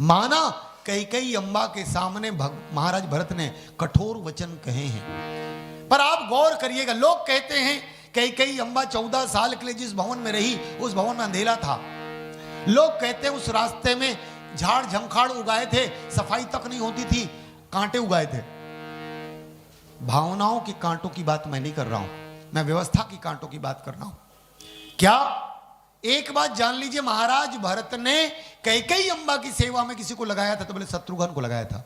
माना कैकेयी अम्बा के सामने महाराज भरत ने कठोर वचन कहे हैं, पर आप गौर करिएगा, लोग कहते हैं कैकेयी अम्बा 14 साल के लिए जिस भवन में रही उस भवन में अंधेरा था। लोग कहते हैं उस रास्ते में झाड़ झंखाड़ उगाए थे, सफाई तक नहीं होती थी, कांटे उगाए थे। भावनाओं के कांटों की बात मैं नहीं कर रहा हूं, मैं व्यवस्था की कांटों की बात कर रहा हूं। क्या एक बात जान लीजिए, महाराज भरत ने कैकेयी अम्बा की सेवा में किसी को लगाया था तो बोले शत्रुघ्न को लगाया था।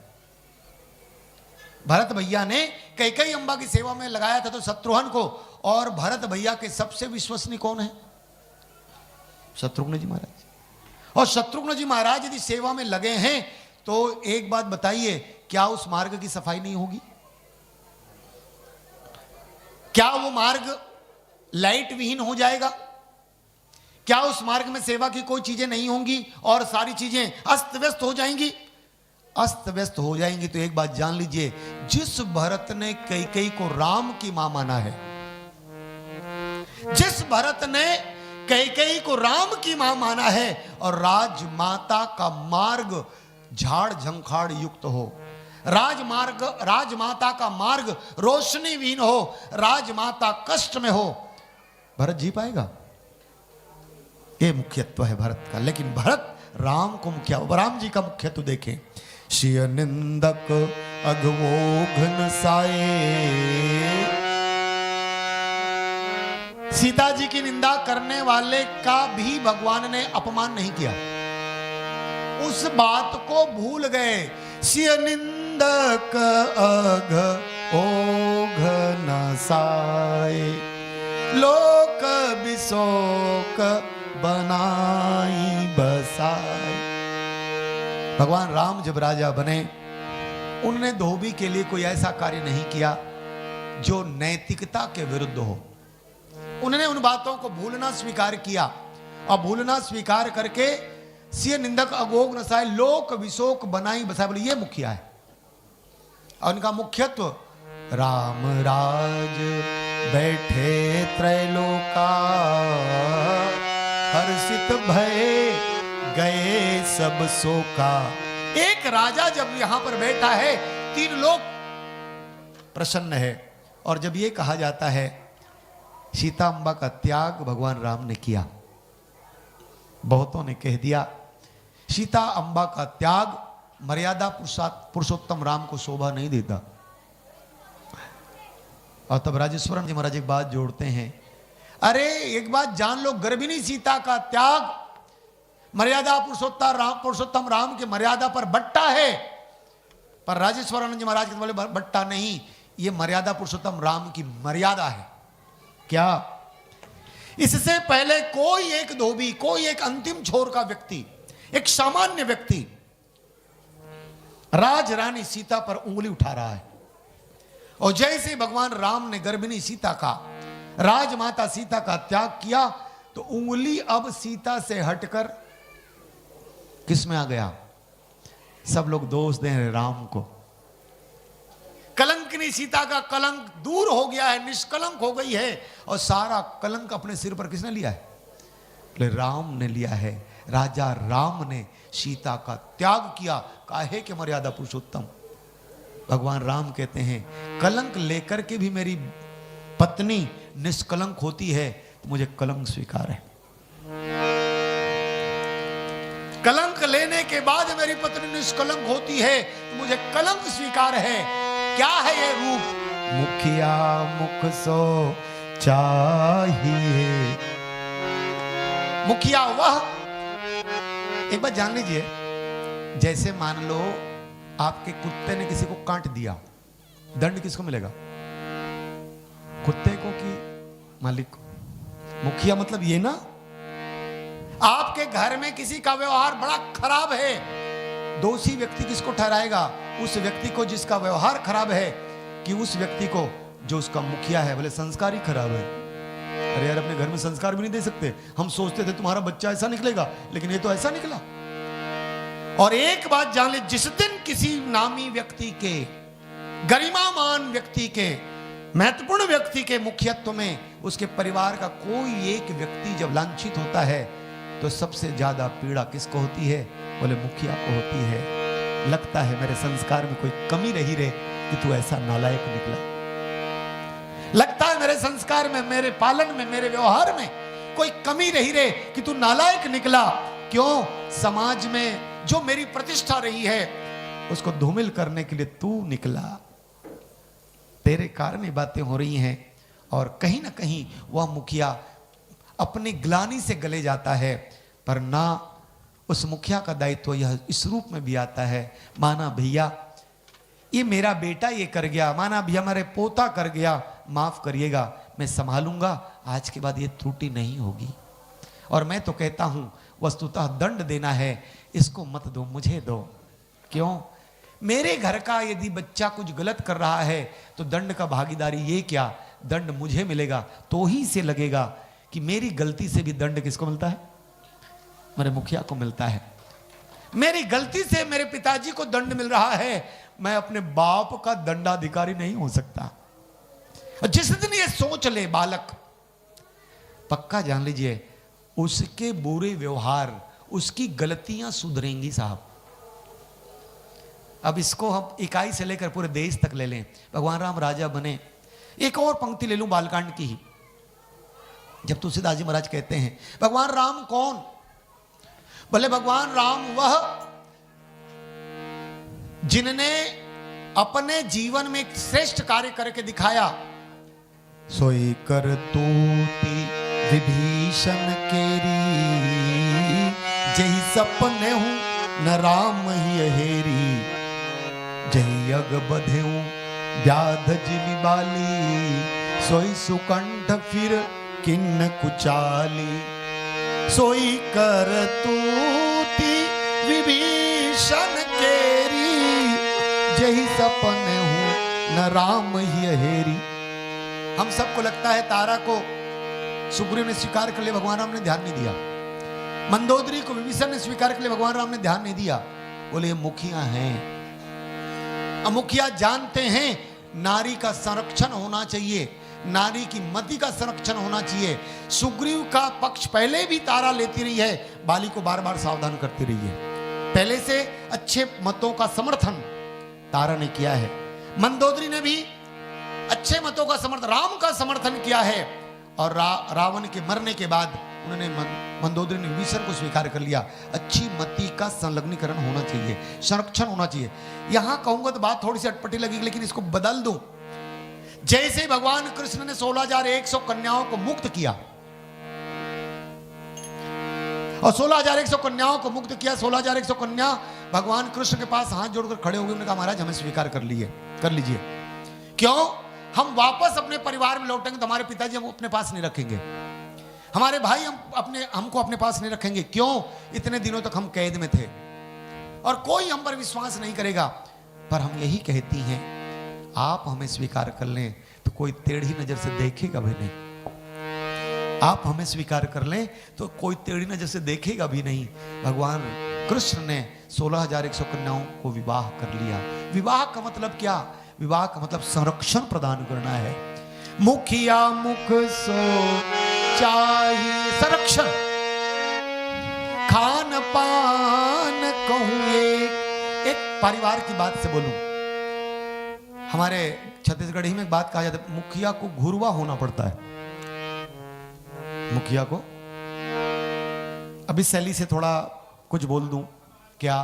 भरत भैया ने कैकेयी अम्बा की सेवा में लगाया था तो शत्रुघ्न को। और भरत भैया के सबसे विश्वसनीय कौन है? शत्रुघ्न जी महाराज। और शत्रुघ्न जी महाराज यदि सेवा में लगे हैं तो एक बात बताइए, क्या उस मार्ग की सफाई नहीं होगी? क्या वो मार्ग लाइट विहीन हो जाएगा? क्या उस मार्ग में सेवा की कोई चीजें नहीं होंगी और सारी चीजें अस्त व्यस्त हो जाएंगी? अस्त व्यस्त हो जाएंगी। तो एक बात जान लीजिए, जिस भरत ने कैकेयी को राम की मां माना है, जिस भरत ने कैकेयी को राम की मां माना है और राजमाता का मार्ग झाड़ झंखाड़ युक्त हो, राजमाता का मार्ग रोशनी विहीन हो, राजमाता कष्ट में हो, भरत जी पाएगा? ये मुख्यत्व है भरत का। लेकिन भरत राम को राम जी का मुख्यत्व देखें। शिय निंदक अघवोघन साए, सीता जी की निंदा करने वाले का भी भगवान ने अपमान नहीं किया, उस बात को भूल गए। शिय निंदक अघवोघन साए, लोक बिशोक बनाई बसाए। भगवान राम जब राजा बने, उन्होंने धोबी के लिए कोई ऐसा कार्य नहीं किया जो नैतिकता के विरुद्ध हो। उन्होंने उन बातों को भूलना स्वीकार किया और भूलना स्वीकार करके सिय निंदक अघोघ नसाए, लोक विशोक बनाई बसाए, बोले ये मुखिया है। और उनका मुख्यत्व राम राज बैठे त्रैलोका, हर्षित भय गए सब शोका। एक राजा जब यहां पर बैठा है, 3 लोग प्रसन्न है। और जब ये कहा जाता है सीता अम्बा का त्याग भगवान राम ने किया, बहुतों ने कह दिया सीता अम्बा का त्याग मर्यादा पुरुषोत्तम राम को शोभा नहीं देता। और तब राजेश्वरन जी महाराज एक बात जोड़ते हैं, अरे एक बात जान लो, गर्भिणी सीता का त्याग मर्यादा पुरुषोत्तम राम के मर्यादा पर बट्टा है, पर राजेश्वरानंद जी महाराज के बोले बट्टा नहीं, ये मर्यादा पुरुषोत्तम राम की मर्यादा है। क्या इससे पहले कोई एक धोबी, कोई एक अंतिम छोर का व्यक्ति, एक सामान्य व्यक्ति राज रानी सीता पर उंगली उठा रहा है, और जैसे भगवान राम ने गर्भिणी सीता का, राजमाता सीता का त्याग किया, तो उंगली अब सीता से हटकर किस में आ गया? सब लोग दोष दे रहे राम को। कलंकिनी सीता का कलंक दूर हो गया है, निष्कलंक हो गई है, और सारा कलंक अपने सिर पर किसने लिया है? राम ने लिया है। राजा राम ने सीता का त्याग किया, काहे के मर्यादा पुरुषोत्तम। भगवान राम कहते हैं कलंक लेकर के भी मेरी पत्नी निष्कलंक होती है तो मुझे कलंक स्वीकार है। कलंक लेने के बाद मेरी पत्नी निष्कलंक होती है तो मुझे कलंक स्वीकार है। क्या है ये रूप? मुखिया मुख सो चाहिए। मुखिया वह, एक बात जान लीजिए, जैसे मान लो आपके कुत्ते ने किसी को काट दिया, दंड किसको मिलेगा? कुत्ते को कि मालिक को? मुखिया मतलब ये ना, आपके घर में किसी का व्यवहार बड़ा खराब है, दोषी व्यक्ति किसको ठहराएगा? उस व्यक्ति को जिसका व्यवहार खराब है, कि उस व्यक्ति को जो उसका मुखिया है, बोले संस्कार ही खराब है। अरे यार, अपने घर में संस्कार भी नहीं दे सकते। हम सोचते थे तुम्हारा बच्चा ऐसा निकलेगा, लेकिन ये तो ऐसा निकला। और एक बात जान ले, जिस दिन किसी नामी व्यक्ति के, गरिमामान व्यक्ति के, महत्वपूर्ण व्यक्ति के मुखियत्व में उसके परिवार का कोई एक व्यक्ति जब लांछित होता है, तो सबसे ज्यादा पीड़ा किसको होती है? बोले मुखिया को होती है। लगता है मेरे संस्कार में कोई कमी रही रे कि तू ऐसा नालायक निकला। लगता है मेरे संस्कार में, मेरे पालन में, मेरे व्यवहार में कोई कमी रही रे कि तू नालायक निकला। क्यों? समाज में जो मेरी प्रतिष्ठा रही है उसको धूमिल करने के लिए तू निकला। तेरे कारण ये बातें हो रही हैं। और कहीं ना कहीं वह मुखिया अपनी ग्लानि से गले जाता है, पर ना उस मुखिया का दायित्व यह इस रूप में भी आता है, माना भैया ये मेरा बेटा ये कर गया, माना भैया मेरे पोता कर गया, माफ करिएगा, मैं संभालूंगा, आज के बाद ये त्रुटि नहीं होगी। और मैं तो कहता हूं वस्तुतः दंड देना है, इसको मत दो, मुझे दो। क्यों? मेरे घर का यदि बच्चा कुछ गलत कर रहा है तो दंड का भागीदारी ये क्या, दंड मुझे मिलेगा तो ही से लगेगा कि मेरी गलती से भी दंड किसको मिलता है? मेरे मुखिया को मिलता है। मेरी गलती से मेरे पिताजी को दंड मिल रहा है, मैं अपने बाप का दंडाधिकारी नहीं हो सकता। जिस दिन ये सोच ले बालक, पक्का जान लीजिए उसके बुरे व्यवहार, उसकी गलतियां सुधरेंगी साहब। अब इसको हम इकाई से लेकर पूरे देश तक ले लें। भगवान राम राजा बने, एक और पंक्ति ले लूं बालकांड की ही, जब तुलसीदास जी महाराज कहते हैं भगवान राम कौन? बोले भगवान राम वह जिनने अपने जीवन में एक श्रेष्ठ कार्य करके दिखाया। सोई कर तूती विभीषण केरी, जही सपने हूं न राम ही हेरी, जही अग बधे हूं व्याध जिमि बाली, सोई सुकंठ फिर किन्न कुचाली, सोई कर तूती विभीषण केरी, जही सपने हूं न राम ही हेरी। हम सबको लगता है तारा को सुग्रीव ने स्वीकार कर लिया, भगवान राम ने ध्यान नहीं दिया। मंदोदरी को विभीषण ने स्वीकार कर लिया, भगवान राम ने ध्यान नहीं दिया। बोले ये मुखिया हैं। अब मुखिया जानते हैं नारी का संरक्षण होना चाहिए, नारी की मति का संरक्षण होना चाहिए। सुग्रीव का पक्ष पहले भी तारा लेती रही है, बाली को बार बार सावधान करती रही है। पहले से अच्छे मतों का समर्थन तारा ने किया है। मंदोदरी ने भी अच्छे मतों का समर्थन, राम का समर्थन किया है। और रावण के मरने के बाद उन्होंने मंदोदरी ने विभीषण को स्वीकार कर लिया। अच्छी मति का संलग्नीकरण होना चाहिए, संरक्षण होना चाहिए। यहां कहूंगा तो बात थोड़ी सी अटपटी लगेगी, लेकिन इसको बदल दूं। जैसे भगवान कृष्ण ने 16,100 कन्याओं को मुक्त किया, और 16,100 कन्याओं को मुक्त किया, 16,100 कन्या भगवान कृष्ण के पास हाथ जोड़कर खड़े हो गए। उन्होंने कहा महाराज हमें स्वीकार कर लीजिए। क्यों? हम वापस अपने परिवार में लौटेंगे तो हमारे पिताजी हम अपने पास नहीं रखेंगे, हमारे भाई हमको अपने पास नहीं रखेंगे। क्यों? इतने दिनों तक हम कैद में थे और कोई हम पर विश्वास नहीं करेगा। पर हम यही कहती हैं, आप हमें स्वीकार कर लें तो कोई टेढ़ी नजर से देखेगा भी नहीं। आप हमें स्वीकार कर लें तो कोई टेढ़ी नजर से देखेगा भी नहीं। भगवान कृष्ण ने 16,100 कन्याओं को विवाह कर लिया। विवाह का मतलब क्या? विवाह का मतलब संरक्षण प्रदान करना है। मुखिया मुख सो चाहिए संरक्षण, खान पान कहूं एक परिवार की बात से बोलूं, हमारे छत्तीसगढ़ी में एक बात कहा जाता है, मुखिया को घुरवा होना पड़ता है। मुखिया को अभी शैली से थोड़ा कुछ बोल दूं क्या?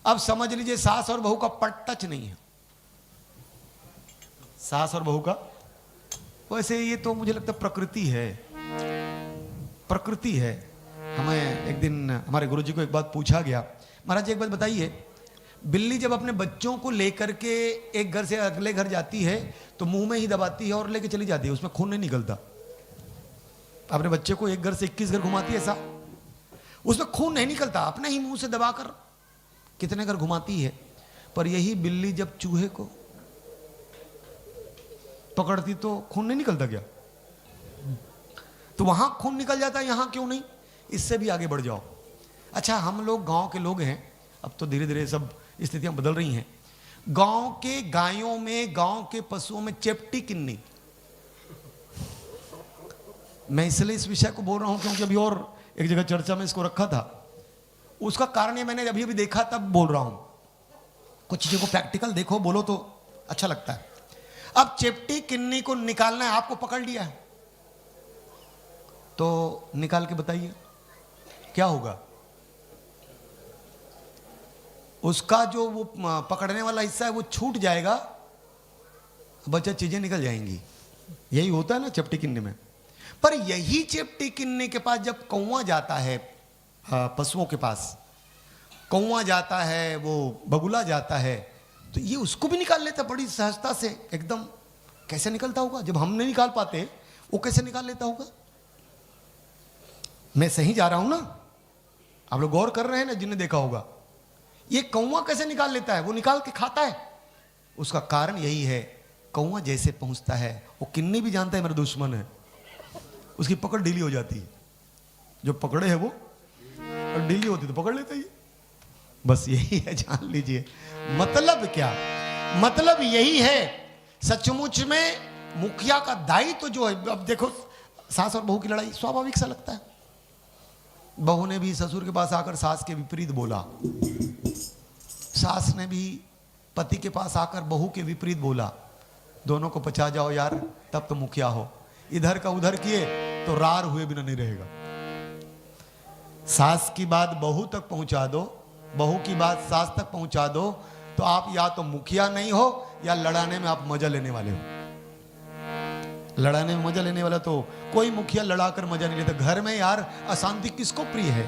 अब समझ लीजिए सास और बहू का पट टच नहीं है। सास और बहू का वैसे ये तो मुझे लगता है प्रकृति है, प्रकृति है। हमें एक दिन हमारे गुरुजी को एक बात पूछा गया, महाराज जी एक बात बताइए, बिल्ली जब अपने बच्चों को लेकर के एक घर से अगले घर जाती है तो मुंह में ही दबाती है और लेके चली जाती है, उसमें खून नहीं निकलता। अपने बच्चे को एक घर से 21 घर घुमाती है, ऐसा उसमें खून नहीं निकलता, अपने ही मुंह से दबाकर कितने घर घुमाती है। पर यही बिल्ली जब चूहे को पकड़ती तो खून नहीं निकलता क्या? तो वहां खून निकल जाता है, यहां क्यों नहीं? इससे भी आगे बढ़ जाओ। अच्छा, हम लोग गांव के लोग हैं, अब तो धीरे धीरे सब स्थितियां बदल रही हैं। गांव के गायों में, गांव के पशुओं में चेप्टी किन्नी, मैं इसलिए इस विषय को बोल रहा हूं क्योंकि अभी और एक जगह चर्चा में इसको रखा था। उसका कारण ये मैंने अभी अभी देखा, तब बोल रहा हूं। कुछ चीजों को प्रैक्टिकल देखो, बोलो तो अच्छा लगता है। अब चेप्टी किन्नी को निकालना है, आपको पकड़ लिया है तो निकाल के बताइए क्या होगा? उसका जो वो पकड़ने वाला हिस्सा है वो छूट जाएगा, बचा चीजें निकल जाएंगी। यही होता है ना चेप्टी किन्नी में। पर यही चेप्टी किन्नी के पास जब कौवा जाता है, पशुओं के पास कौवा जाता है, वो बगुला जाता है, तो ये उसको भी निकाल लेता बड़ी सहजता से एकदम। कैसे निकलता होगा? जब हम नहीं निकाल पाते वो कैसे निकाल लेता होगा? मैं सही जा रहा हूं ना? आप लोग गौर कर रहे हैं ना, जिन्हें देखा होगा। ये कौवा कैसे निकाल लेता है? वो निकाल के खाता है। उसका कारण यही है, कौवा जैसे पहुंचता है, वो किन्नी भी जानता है मेरा दुश्मन है, उसकी पकड़ ढीली हो जाती है। जो पकड़े है वो और ढीली होती तो पकड़ लेता ही। बस यही है, जान लीजिए। मतलब क्या? मतलब यही है, सचमुच में मुखिया का दायित्व तो जो है। अब देखो, सास और बहू की लड़ाई स्वाभाविक सा लगता है। बहू ने भी ससुर के पास आकर सास के विपरीत बोला, सास ने भी पति के पास आकर बहू के विपरीत बोला। दोनों को पचा जाओ यार, तब तो मुखिया हो। इधर का उधर किए तो रार हुए बिना नहीं रहेगा। सास की बात बहू तक पहुंचा दो, बहू की बात सास तक पहुंचा दो, तो आप या तो मुखिया नहीं हो या लड़ाने में आप मजा लेने वाले हो। लड़ाने में मजा लेने वाला तो कोई मुखिया लड़ाकर मजा नहीं लेता। घर में यार अशांति किसको प्रिय है?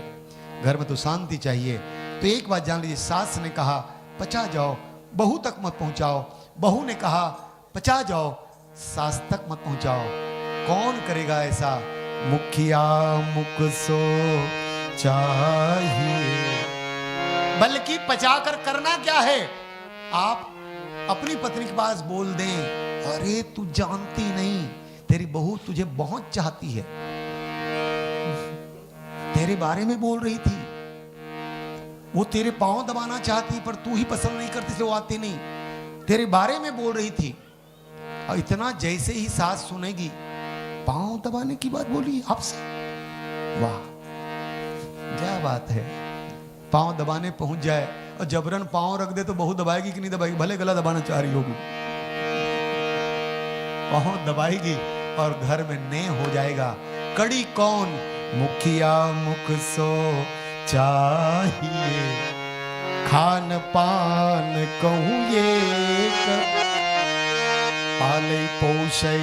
घर में तो शांति चाहिए। तो एक बात जान लीजिए, सास ने कहा पचा जाओ, बहू तक मत पहुंचाओ। बहू ने कहा पचा जाओ, सास तक मत पहुंचाओ। कौन करेगा ऐसा? मुखिया मुख सो चाहिए। बल्कि पचाकर करना क्या है? आप अपनी पत्नी के पास बोल दें, अरे तू जानती नहीं, तेरी बहू तुझे बहुत चाहती है, तेरे बारे में बोल रही थी, वो तेरे पांव दबाना चाहती पर तू ही पसंद नहीं करती इसलिए वो आती नहीं, तेरे बारे में बोल रही थी। और इतना जैसे ही सास सुनेगी, पांव दबाने की बात बोली आपसे, वाह क्या बात है। पांव दबाने पहुंच जाए और जबरन पांव रख दे तो बहू दबाएगी कि नहीं दबाएगी? भले गला दबाना चाह रही होगी, पांव दबाएगी और घर में ने हो जाएगा। कड़ी कौन? मुखिया मुख सो चाहिए, खान पान कहूँ ये पाले पोषे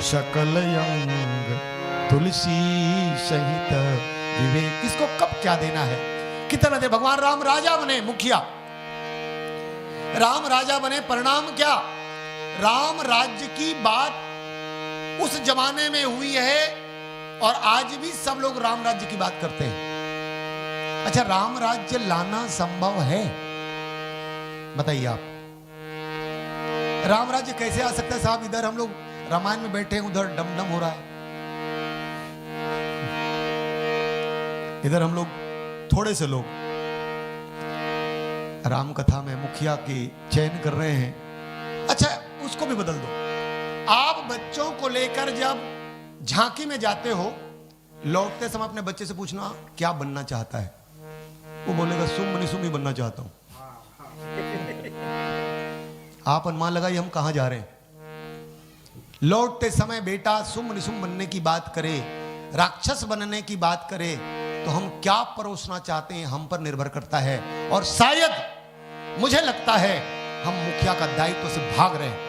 शकल अंग, तुलसी सहित विवेक। किसको कब क्या देना है, कितना दे? भगवान राम राजा बने, मुखिया राम राजा बने, परिणाम क्या? राम राज्य की बात उस जमाने में हुई है और आज भी सब लोग राम राज्य की बात करते हैं। अच्छा, राम राज्य लाना संभव है? बताइए आप, राम राज्य कैसे आ सकता है साहब? इधर हम लोग रामायण में बैठे हैं, उधर डमडम हो रहा है। इधर हम लोग थोड़े से लोग राम कथा में मुखिया की चयन कर रहे हैं। अच्छा, उसको भी बदल दो। आप बच्चों को लेकर जब झांकी में जाते हो, लौटते समय अपने बच्चे से पूछना क्या बनना चाहता है। वो बोलेगा सुम निसुम ही बनना चाहता हूं। आप अनुमान लगाइए हम कहां जा रहे हैं। लौटते समय बेटा सुम निसुम बनने की बात करे, राक्षस बनने की बात करे, तो हम क्या परोसना चाहते हैं हम पर निर्भर करता है। और शायद मुझे लगता है हम मुखिया का दायित्व से भाग रहे हैं।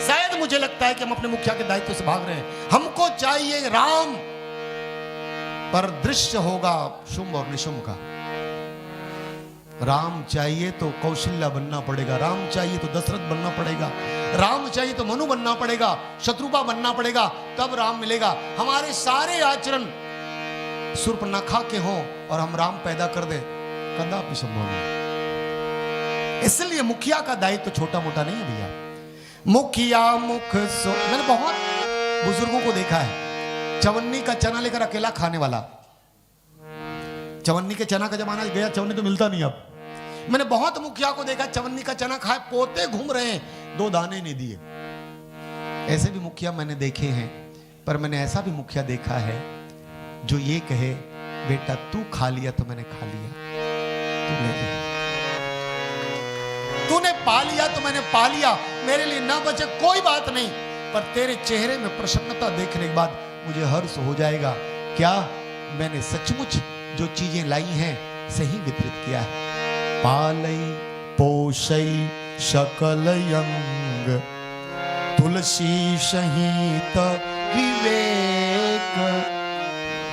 शायद मुझे लगता है कि हम अपने मुखिया के दायित्व से भाग रहे हैं। हमको चाहिए राम, पर दृश्य होगा शुंभ और निशुंभ का। राम चाहिए तो कौशल्या बनना पड़ेगा, राम चाहिए तो दशरथ बनना पड़ेगा, राम चाहिए तो मनु बनना पड़ेगा, शत्रुपा बनना पड़ेगा, तब राम मिलेगा। हमारे सारे आचरण सूर्पनखा के हों और हम राम पैदा कर दे, कदापि संभव नहीं। इसलिए मुखिया का दायित्व तो छोटा मोटा नहीं है भैया। मुखिया मुख सो, मैंने बहुत बुजुर्गों को देखा है, चवन्नी का चना लेकर अकेला खाने वाला। चवन्नी के चना का जमाना गया, चवन्नी तो मिलता नहीं अब। मैंने बहुत मुखिया को देखा, चवन्नी का चना खाए, पोते घूम रहे हैं, 2 दाने नहीं दिए। ऐसे भी मुखिया मैंने देखे हैं, पर मैंने ऐसा भी मुखिया देखा है जो ये कहे, बेटा तू खा लिया तो मैंने खा लिया, तूने नहीं, तूने पा लिया तो मैंने पा लिया, मेरे लिए ना बचे कोई बात नहीं, पर तेरे चेहरे में प्रसन्नता देखने के बाद मुझे हर्ष हो जाएगा। क्या मैंने सचमुच जो चीजें लाई हैं सही वितरित किया है। पालई पोषई सकल अंग, तुलसी सहित विवेक,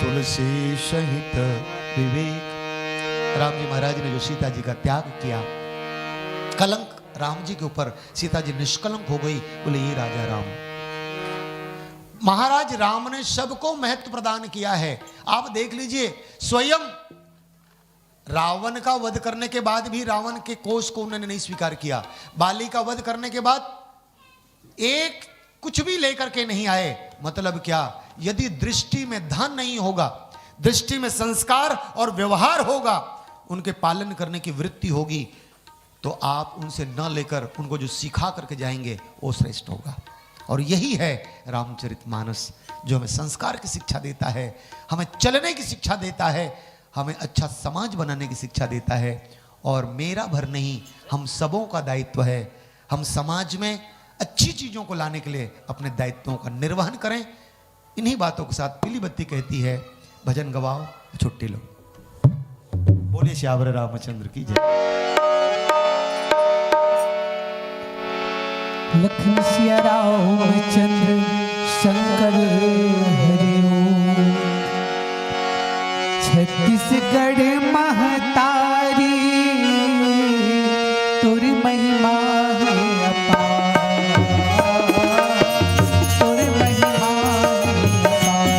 तुलसी सहित विवेक। राम जी महाराज ने जो सीता जी का त्याग किया, कलंक राम जी के ऊपर, सीता जी निष्कलंक हो गई, बोले ये राजा राम। महाराज राम ने सबको महत्व प्रदान किया है। आप देख लीजिए, स्वयं रावण का वध करने के बाद भी रावण के कोष को उन्होंने नहीं स्वीकार किया। बाली का वध करने के बाद एक कुछ भी लेकर के नहीं आए। मतलब क्या? यदि दृष्टि में धन नहीं होगा, दृष्टि में संस्कार और व्यवहार होगा, उनके पालन करने की वृत्ति होगी, तो आप उनसे न लेकर उनको जो सिखा करके जाएंगे वो श्रेष्ठ होगा। और यही है रामचरितमानस, जो हमें संस्कार की शिक्षा देता है, हमें चलने की शिक्षा देता है, हमें अच्छा समाज बनाने की शिक्षा देता है। और मेरा भर नहीं, हम सबों का दायित्व है, हम समाज में अच्छी चीज़ों को लाने के लिए अपने दायित्वों का निर्वहन करें। इन्हीं बातों के साथ पीली बत्ती कहती है, भजन गवाओ, छुट्टी लो। बोलिए श्यावर रामचंद्र की जय। लखन सिया रामचंद्र शंकर हरि ओम। छत्तीसगढ़ महतारी तुर महिमा है अपार, तुर महिमा है अपार।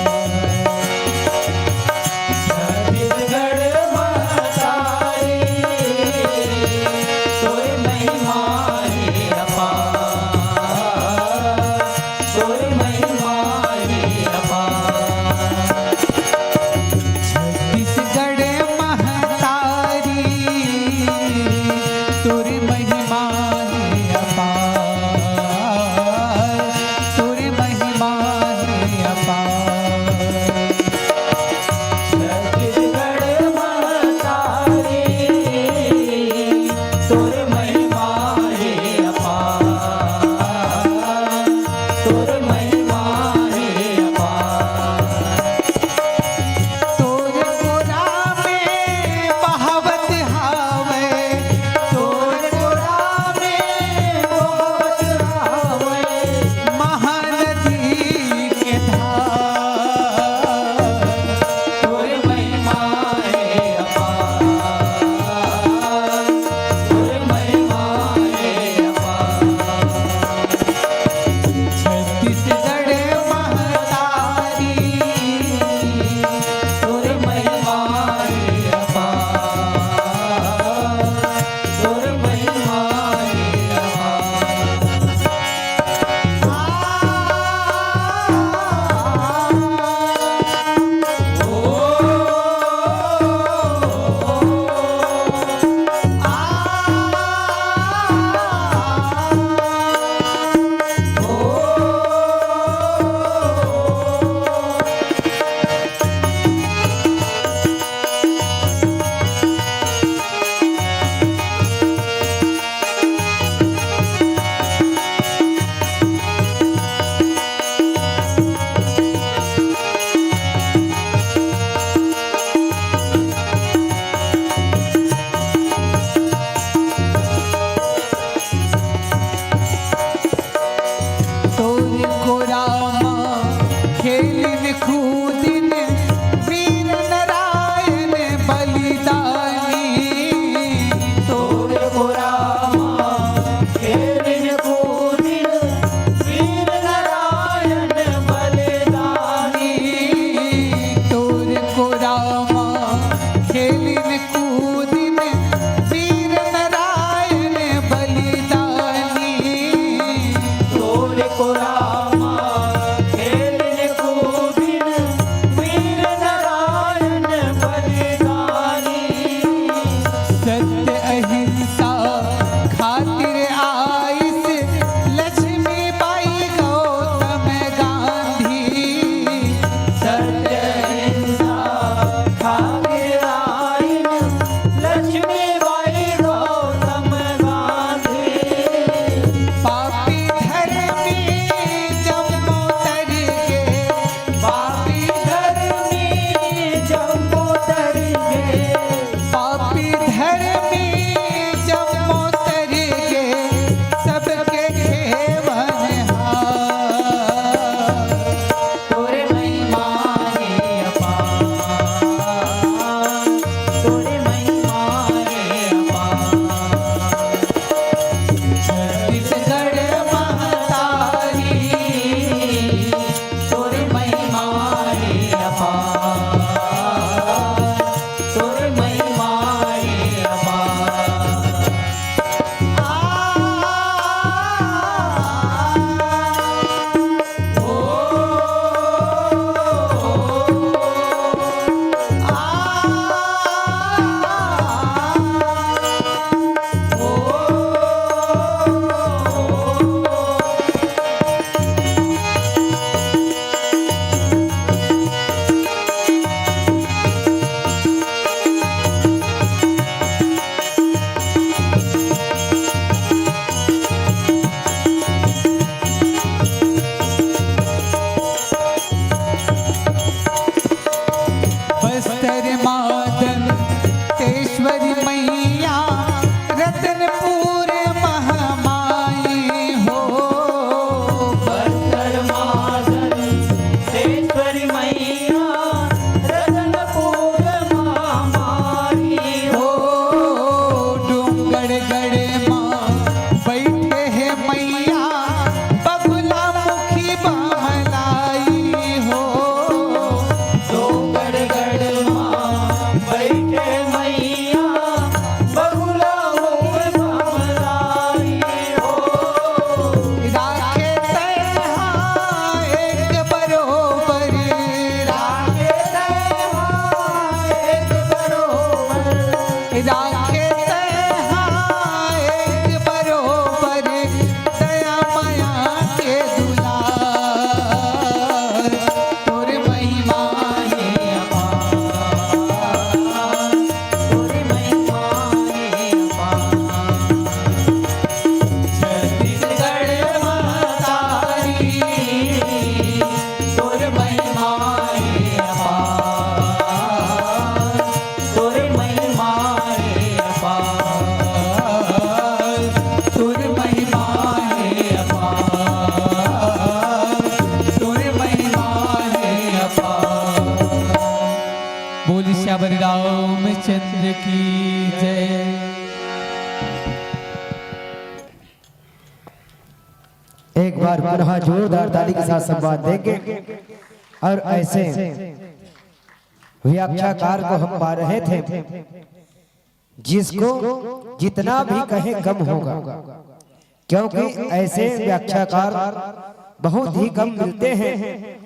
छत्तीसगढ़ महतारी तोर महिमा है अपार, तोर महिमा है अपार। छत्तीसगढ़ महतारी बोल श्यावर रामचंद्र की जय। एक बार पुनः जोरदार ताली के साथ संवाद देंगे। और ऐसे व्याख्याकार को हम पा रहे थे जिसको जितना भी कहे कम होगा, क्योंकि ऐसे व्याख्याकार बहुत ही कम मिलते हैं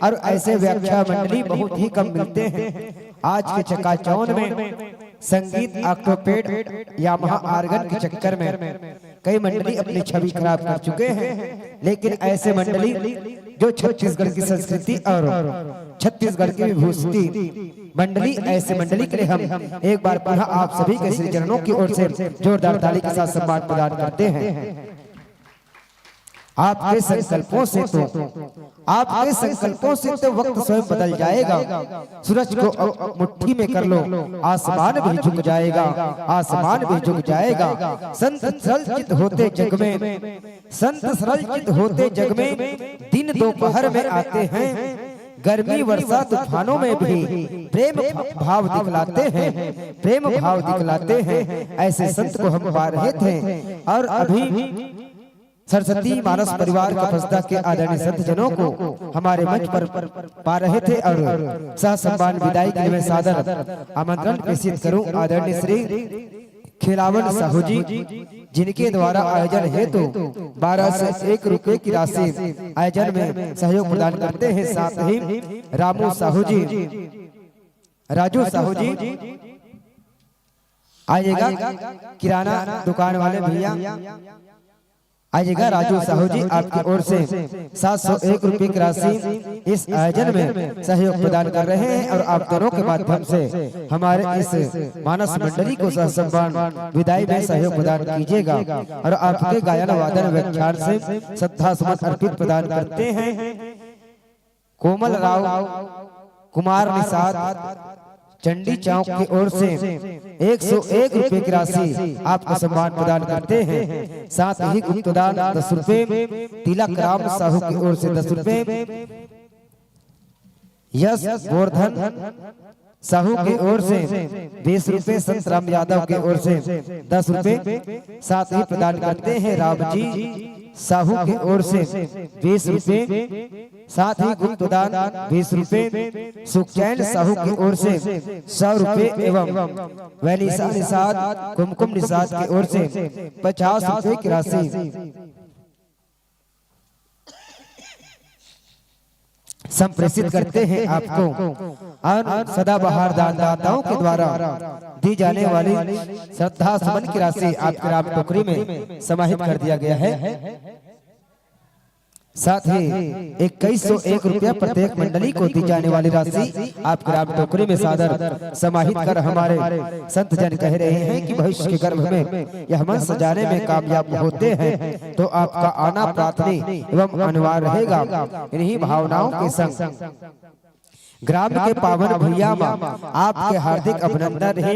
और ऐसे व्याख्या मंडली बहुत ही कम मिलते हैं। आज के चकाचौंध में संगीत ऑक्टोपेड यामाहा आर्गन के चक्कर में कई मंडली अपनी छवि खराब कर चुके हैं, लेकिन ऐसे मंडली जो छत्तीसगढ़ की संस्कृति और छत्तीसगढ़ की विभूति मंडली, ऐसे मंडली के लिए हम एक बार पुनः आप सभी के श्री चरणों की ओर से जोरदार ताली के साथ सम्मान प्रदान करते हैं। आपके संकल्पों से तो वक्त स्वयं बदल जाएगा। सूरज को मुट्ठी में कर लो, आसमान भी झुक जाएगा, आसमान भी झुक जाएगा। संत सरल चित होते जग में, संत सरल चित होते जग में, दिन दोपहर में आते हैं, गर्मी वर्षा तूफानों में भी प्रेम भाव दिखलाते हैं, प्रेम भाव दिखलाते हैं। ऐसे संत को हम पा रहे थे और अभी सरस्वती मानस परिवार का फसदा के आदरणीय संत जनों को हमारे मंच पर पा रहे थे और सह सम्मान विदाई के लिए मैं सादर आमंत्रण प्रेषित करूं आदरणीय श्री खिलावन साहू जी, जिनके द्वारा आयोजन हेतु 12 से 1 रुपए की राशि आयोजन में सहयोग प्रदान करते हैं। साथ ही रामू साहू जी, राजू साहू जी आइएगा, किराना दुकान वाले भैया आइएगा। राजू साहू जी आपकी ओर से 701 रुपए की राशि इस आयोजन में सहयोग प्रदान कर रहे हैं और आप दोनों के माध्यम से हमारे इस मानस मंडली को सह सम्मान विदाई में सहयोग प्रदान कीजिएगा और आपके गायन वादन व्याख्यान से श्रद्धा सुमन अर्पित प्रदान करते हैं। कोमल राव कुमार निषाद चंडी चौक की ओर से 101 रुपए की राशि आपको सम्मान प्रदान करते हैं। साथ ही गुप्तदान 10 रुपए, तिलक राम साहू की ओर से 10 रुपए, यश गोवर्धन साहू की ओर से 20 रुपए, संत राम यादव की ओर से 10 रुपए साथ ही प्रदान करते हैं। रामजी साहू की ओर से 20 रुपए, साथ ही गुप्तदान 20 रुपए, सुखचैन साहू की ओर से 100 रुपए एवं वैनिसा निषाद कुमकुम निषाद की ओर से 50 रुपए की राशि संप्रेषित करते हैं आपको और सदाबहार दानदाताओं के द्वारा दी जाने वाली श्रद्धा सुमन की राशि आपके राम टोकरी में समाहित कर दिया गया है। साथ ही 2101 रुपया प्रत्येक मंडली को दी जाने वाली राशि आपके राम टोकरी में सादर समाहित कर हमारे संत जन कह रहे हैं कि भविष्य के गर्भ में यह मन सजाने में कामयाब होते हैं तो आपका आना प्रार्थनी एवं अनिवार्य रहेगा। इन्हीं भावनाओं के संग ग्राम के पावन भैया आपके हार्दिक अभिनंदन है।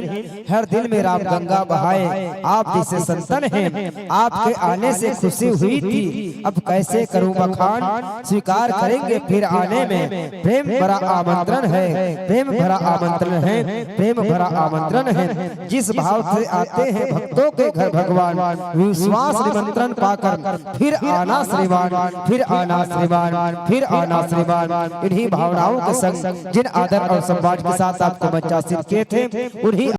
हर दिल में राम गंगा बहाए आप जैसे संतन हैं, आपके आने से खुशी हुई थी, अब कैसे करूं बखान, स्वीकार करेंगे फिर आने में, प्रेम भरा आमंत्रण है, प्रेम भरा आमंत्रण है, प्रेम भरा आमंत्रण है। जिस भाव से आते हैं भक्तों के घर भगवान, विश्वास निमंत्रण पाकर फिर आना श्रीमान, फिर आना श्रीमान, फिर आना श्रीमान। इन्हीं भावनाओं के संग जिन आदर और सम्मान के साथ आपको मंचासीन किए थे उन्हीं